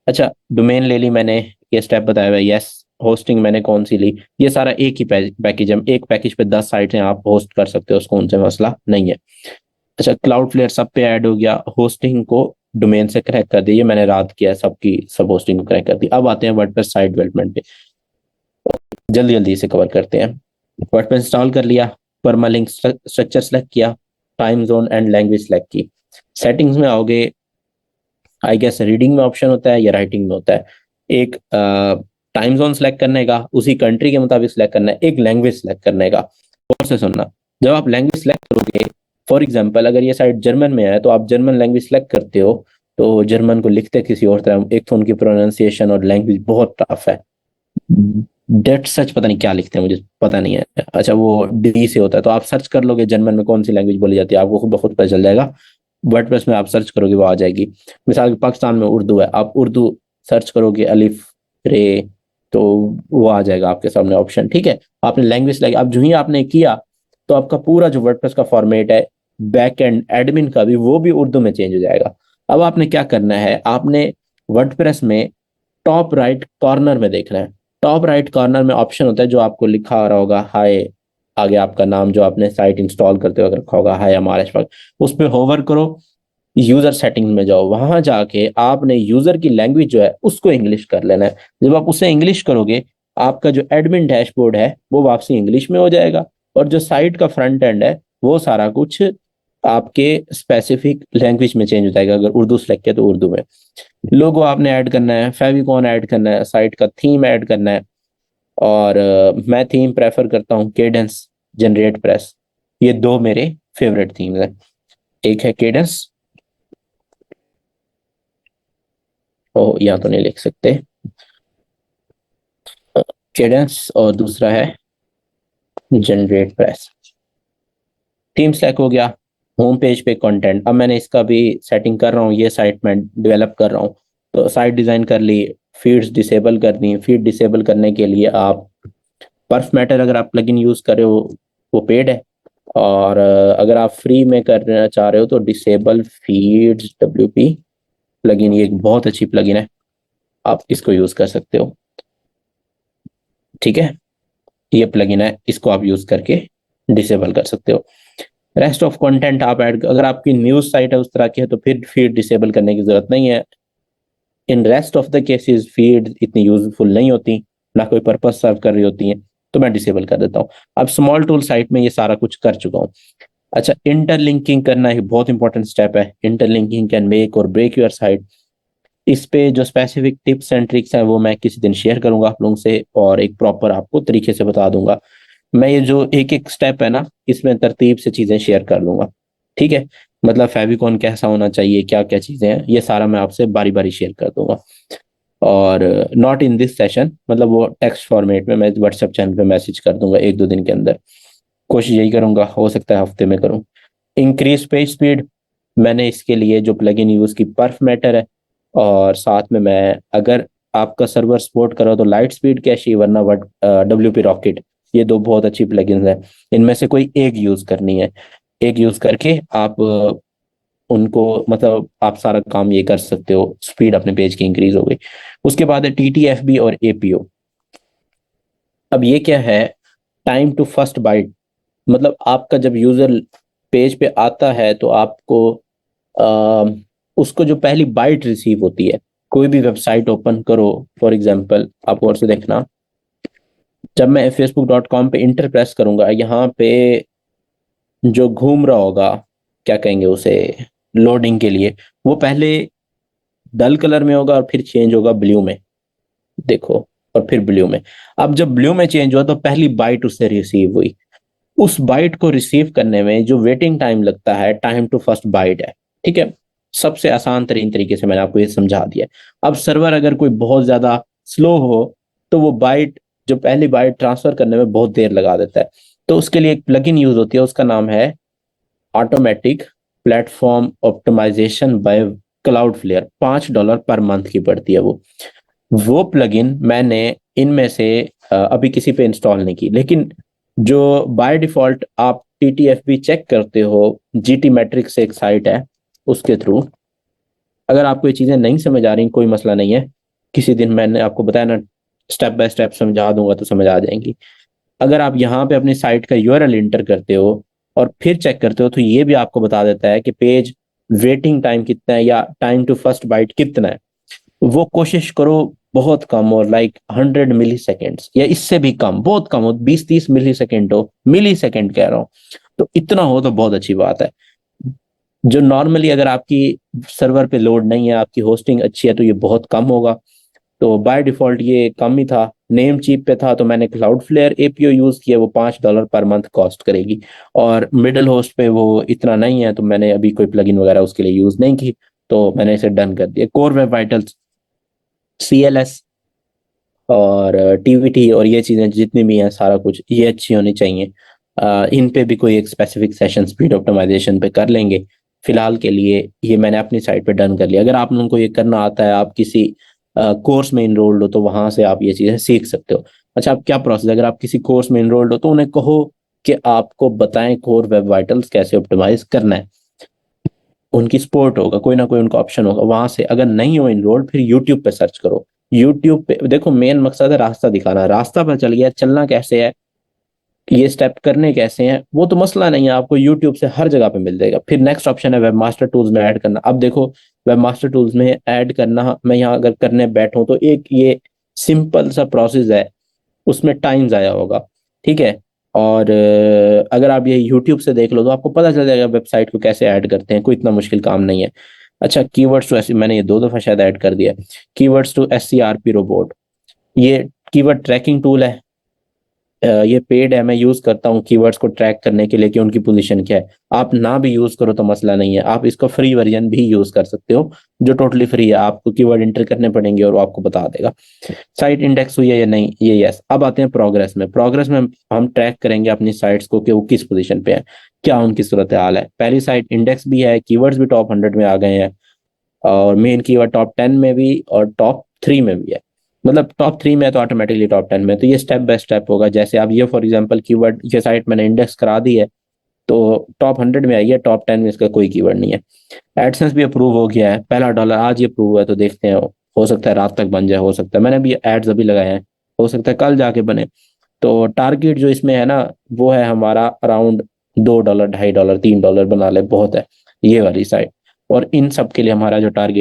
अच्छा, डोमेन ले ली मैंने, ये स्टेप बताया हुआ है, यस। होस्टिंग मैंने कौन सी ली, ये सारा एक ही पैकेज है, एक पैकेज पे 10 साइटें आप होस्ट कर सकते हो, उसको उनसे मसला नहीं है। अच्छा, क्लाउड फ्लेयर सब पे ऐड हो गया, होस्टिंग को डोमेन से कनेक्ट कर दिया, ये मैंने रात किया है, सबकी सब होस्टिंग को कनेक्ट कर दी। अब आते हैं वर्डप्रेस साइट डेवलपमेंट पे, जल्दी जल्दी इसे कवर करते हैं। वर्डप्रेस इंस्टॉल कर लिया, परमालिंक स्ट्रक्चर सेलेक्ट किया, time zone and language select की। सेटिंग्स में आओगे, आई गेस रीडिंग में ऑप्शन होता है या राइटिंग में होता है। एक टाइम जोन सेलेक्ट करने का, उसी कंट्री के मुताबिक सेलेक्ट करना है, एक लैंग्वेज सेलेक्ट करने का। और से सुनना, जब आप लैंग्वेज सेलेक्ट करोगे, फॉर एग्जांपल अगर ये साइट जर्मन में है तो आप जर्मन लैंग्वेज सेलेक्ट करते हो, तो जर्मन को लिखते किसी और तरह, एक तो उनकी प्रोनाउंसिएशन और लैंग्वेज बहुत टफ है। डेट सच पता नहीं क्या लिखते हैं, मुझे पता नहीं है। अच्छा, वो डी से होता है, तो आप सर्च कर लोगे जर्मन में कौन सी लैंग्वेज बोली जाती है, आपको खुद ब खुद पता चल जाएगा। वर्डप्रेस में आप सर्च करोगे वो आ जाएगी। मिसाल के पाकिस्तान में उर्दू है, आप उर्दू सर्च करोगे, अलिफ रे, तो वो आ जाएगा आपके सामने ऑप्शन। ठीक है, आपने लैंग्वेज लगी, अब जो ही आपने किया तो आपका पूरा जो वर्डप्रेस का फॉर्मेट है, बैक एंड एडमिन का भी, वो भी उर्दू में चेंज हो जाएगा। अब आपने क्या करना है, आपने वर्डप्रेस में टॉप राइट कॉर्नर में देखना है। टॉप राइट कॉर्नर में ऑप्शन होता है जो आपको लिखा आ रहा होगा, हाय, आगे आपका नाम जो आपने साइट इंस्टॉल करते वक्त रखा होगा, हाय हमारे अशफाक, उस पर होवर करो, यूजर सेटिंग में जाओ, वहां जाके आपने यूजर की लैंग्वेज जो है उसको इंग्लिश कर लेना है। जब आप उसे इंग्लिश करोगे, आपका जो एडमिन डैशबोर्ड है वो वापसी इंग्लिश में हो जाएगा, और जो साइट का फ्रंट एंड है वो सारा कुछ आपके स्पेसिफिक लैंग्वेज में चेंज हो जाएगा। अगर उर्दू सेलेक्ट किया तो उर्दू में। लोगो आपने ऐड करना है, फेविकॉन ऐड करना है, साइट का थीम ऐड करना है, और मैं थीम प्रेफर करता हूँ केडेंस, जनरेट प्रेस। ये दो मेरे फेवरेट थीम्स हैं, एक है केडेंस, ओ या तो नहीं लिख सकते, केडेंस, और दूसरा है जनरेट प्रेस। थीम स्टैक हो गया। होम पेज पे कंटेंट, अब मैंने इसका भी सेटिंग कर रहा हूँ, ये साइट मैं डेवलप कर रहा हूँ, तो साइट डिजाइन कर ली, फीड्स डिसेबल कर दी। फीड डिसेबल करने के लिए आप पर्फ मैटर, अगर आप प्लगइन यूज कर रहे हो वो पेड है, और अगर आप फ्री में करना चाह रहे हो तो डिसेबल फीड्स WP प्लगइन, ये एक बहुत अच्छी प्लगइन है, आप इसको यूज कर सकते हो। ठीक है, ये प्लगइन है, इसको आप यूज करके डिसेबल कर सकते हो। रेस्ट ऑफ कंटेंट आप ऐड, अगर आपकी न्यूज साइट है उस तरह की है तो फिर फीड डिसेबल करने की जरूरत नहीं है। In rest of the cases feed इतनी यूजफुल नहीं होती, ना कोई पर्पस सर्व कर रही होती हैं, तो मैं डिसेबल कर देता हूँ। अब स्मॉल टूल साइट में ये सारा कुछ कर चुका हूँ। अच्छा, इंटरलिंकिंग करना एक बहुत इंपॉर्टेंट स्टेप है। इंटरलिंकिंग कैन मेक और ब्रेक योर साइट। इस पे जो स्पेसिफिक टिप्स एंड ट्रिक्स हैं वो मैं किसी दिन शेयर करूंगा आप लोगों से, और एक प्रॉपर आपको तरीके से बता दूंगा। मैं ये जो एक एक स्टेप है ना, इसमें तरतीब से चीजें शेयर कर लूंगा। ठीक है, मतलब फेविकॉन कैसा होना चाहिए, क्या क्या चीजें हैं, ये सारा मैं आपसे बारी बारी शेयर कर दूंगा। और नॉट इन दिस सेशन, मतलब वो टेक्स्ट फॉर्मेट में मैं व्हाट्सएप चैनल पे मैसेज कर दूंगा 1-2 दिन के अंदर। कोशिश यही करूंगा, हो सकता है हफ्ते में करूं। इंक्रीज पेज स्पीड, मैंने इसके लिए जो प्लगइन यूज की, पर्फ मैटर है, और साथ में मैं, अगर आपका सर्वर सपोर्ट करो तो लाइट स्पीड कैशी, वरना WP रॉकेट, ये दो बहुत अच्छी प्लगइन्स हैं। इनमें से कोई एक यूज करनी है, एक यूज करके आप उनको, मतलब आप सारा काम ये कर सकते हो, स्पीड अपने पेज की इंक्रीज हो गई। उसके बाद है TTFB और APO। अब ये क्या है, टाइम टू फर्स्ट बाइट। मतलब आपका जब यूजर पेज पे आता है तो आपको आ, उसको जो पहली बाइट रिसीव होती है, कोई भी वेबसाइट ओपन करो, फॉर एग्जांपल आप और से देखना, जब मैं facebook.com पे इंटर प्रेस करूंगा, यहाँ पे जो घूम रहा होगा, क्या कहेंगे उसे, लोडिंग के लिए, वो पहले डल कलर में होगा और फिर चेंज होगा ब्लू में, देखो, और फिर ब्लू में। अब जब ब्लू में चेंज हुआ तो पहली बाइट उससे रिसीव हुई। उस बाइट को रिसीव करने में जो वेटिंग टाइम लगता है, टाइम टू फर्स्ट बाइट है, ठीक है। सबसे आसान तरीन तरीके से मैंने आपको ये समझा दिया। अब सर्वर अगर कोई बहुत ज्यादा स्लो हो तो वो बाइट, जो पहली बाइट ट्रांसफर करने में बहुत देर लगा देता है। तो उसके लिए एक प्लगइन यूज होती है, उसका नाम है automatic platform optimisation by Cloudflare. $5 per month की पड़ती है वो प्लगइन मैंने इनमें से अभी किसी पे इंस्टॉल नहीं की, लेकिन जो बाय डिफॉल्ट आप TTFB चेक करते हो, GT मैट्रिक्स से एक साइट है, उसके थ्रू अगर आपको ये चीजें नहीं समझ आ रही, कोई मसला नहीं है, किसी दिन मैंने आपको बताया ना, स्टेप बाय स्टेप समझा दूंगा तो समझ आ जाएंगी। अगर आप यहाँ पे अपनी साइट का URL इंटर करते हो और फिर चेक करते हो, तो ये भी आपको बता देता है कि पेज वेटिंग टाइम कितना है या टाइम टू फर्स्ट बाइट कितना है। वो कोशिश करो बहुत कम हो, लाइक 100 मिली सेकेंड्स या इससे भी कम, बहुत कम हो, 20-30 मिली सेकेंड हो, मिली सेकेंड कह रहा हूँ, तो इतना हो तो बहुत अच्छी बात है। जो नॉर्मली अगर आपकी सर्वर पे लोड नहीं है, आपकी होस्टिंग अच्छी है, तो ये बहुत कम होगा। तो बाय डिफॉल्ट ये कम ही था, नेम चीप पे था, तो मैंने क्लाउडफ्लेयर APO यूज किया, वो $5 पर मंथ कॉस्ट करेगी। और मिडल होस्ट पे वो इतना नहीं है, तो मैंने अभी कोई प्लगइन वगैरह उसके लिए यूज नहीं की, तो मैंने इसे डन कर दिया। कोर वेब वाइटल्स, CLS और TVT और ये चीजें जितनी भी हैं, सारा कुछ ये अच्छी होनी चाहिए। इन पे भी कोई एक स्पेसिफिक सेशन स्पीड ऑप्टिमाइजेशन पे कर लेंगे। फिलहाल के लिए ये मैंने अपनी साइट पे डन कर लिया। अगर आप लोगों को ये करना आता है, आप किसी कोर्स में इनरोल्ड हो, तो वहां से आप ये चीजें सीख सकते हो। अच्छा, आप क्या प्रोसेस, अगर आप किसी कोर्स में इनरोल्ड हो तो उन्हें कहो कि आपको बताएं कोर वेब वाइटल्स कैसे ऑप्टिमाइज करना है। उनकी सपोर्ट होगा, कोई ना कोई उनका ऑप्शन होगा वहां से। अगर नहीं हो इनरोल्ड, फिर यूट्यूब पे सर्च करो। यूट्यूब पे देखो, मेन मकसद है रास्ता दिखाना, रास्ता पर चल गया, चलना कैसे है, ये स्टेप करने कैसे हैं, वो तो मसला नहीं है, आपको यूट्यूब से हर जगह पे मिल जाएगा। फिर नेक्स्ट ऑप्शन है वेब मास्टर टूल्स में ऐड करना। अब देखो, वेब मास्टर टूल्स में ऐड करना, मैं यहाँ अगर करने बैठूं तो एक ये सिंपल सा प्रोसेस है, उसमें टाइम जाया होगा, ठीक है। और अगर आप ये यूट्यूब से देख लो तो आपको पता चल जाएगा वेबसाइट को कैसे ऐड करते हैं, कोई इतना मुश्किल काम नहीं है। अच्छा, कीवर्ड्स टू मैंने ये 2 दफा शायद ऐड कर दिया। कीवर्ड्स टू SCRP रोबोट, ये कीवर्ड ट्रैकिंग टूल है। ये पेड है, मैं यूज करता हूँ कीवर्ड्स को ट्रैक करने के लिए कि उनकी पोजीशन क्या है। आप ना भी यूज करो तो मसला नहीं है, आप इसका फ्री वर्जन भी यूज कर सकते हो, जो टोटली फ्री है। आपको कीवर्ड इंटर करने पड़ेंगे और वो आपको बता देगा साइट इंडेक्स हुई है या नहीं, ये यस। अब आते हैं प्रोग्रेस में। प्रोग्रेस में हम ट्रैक करेंगे अपनी साइट्स को कि वो किस पोजीशन पे है, क्या उनकी सूरत हाल है। पहली साइट इंडेक्स भी है, कीवर्ड्स भी टॉप 100 में आ गए हैं, और मेन कीवर्ड टॉप 10 में भी और टॉप 3 में भी है। मतलब टॉप 3 में है तो ऑटोमेटिकली टॉप 10 में। तो ये स्टेप बाय स्टेप होगा। जैसे अब ये फॉर एग्जांपल कीवर्ड, ये साइट मैंने इंडेक्स करा दी है, तो टॉप 100 में आई है, टॉप 10 में इसका कोई कीवर्ड नहीं है। एडसेंस भी अप्रूव हो गया है, पहला डॉलर आज ही अप्रूव हुआ है, तो देखते हैं, हो सकता है रात तक बन जाए, हो सकता है, मैंने भी एड्स अभी लगाए हैं, हो सकता है कल जाके बने। तो टारगेट जो इसमें है ना, वो है हमारा अराउंड $2, $2.5, $3 बना ले बहुत है ये वाली साइट। और इन सब के लिए हमारा जो टारगेट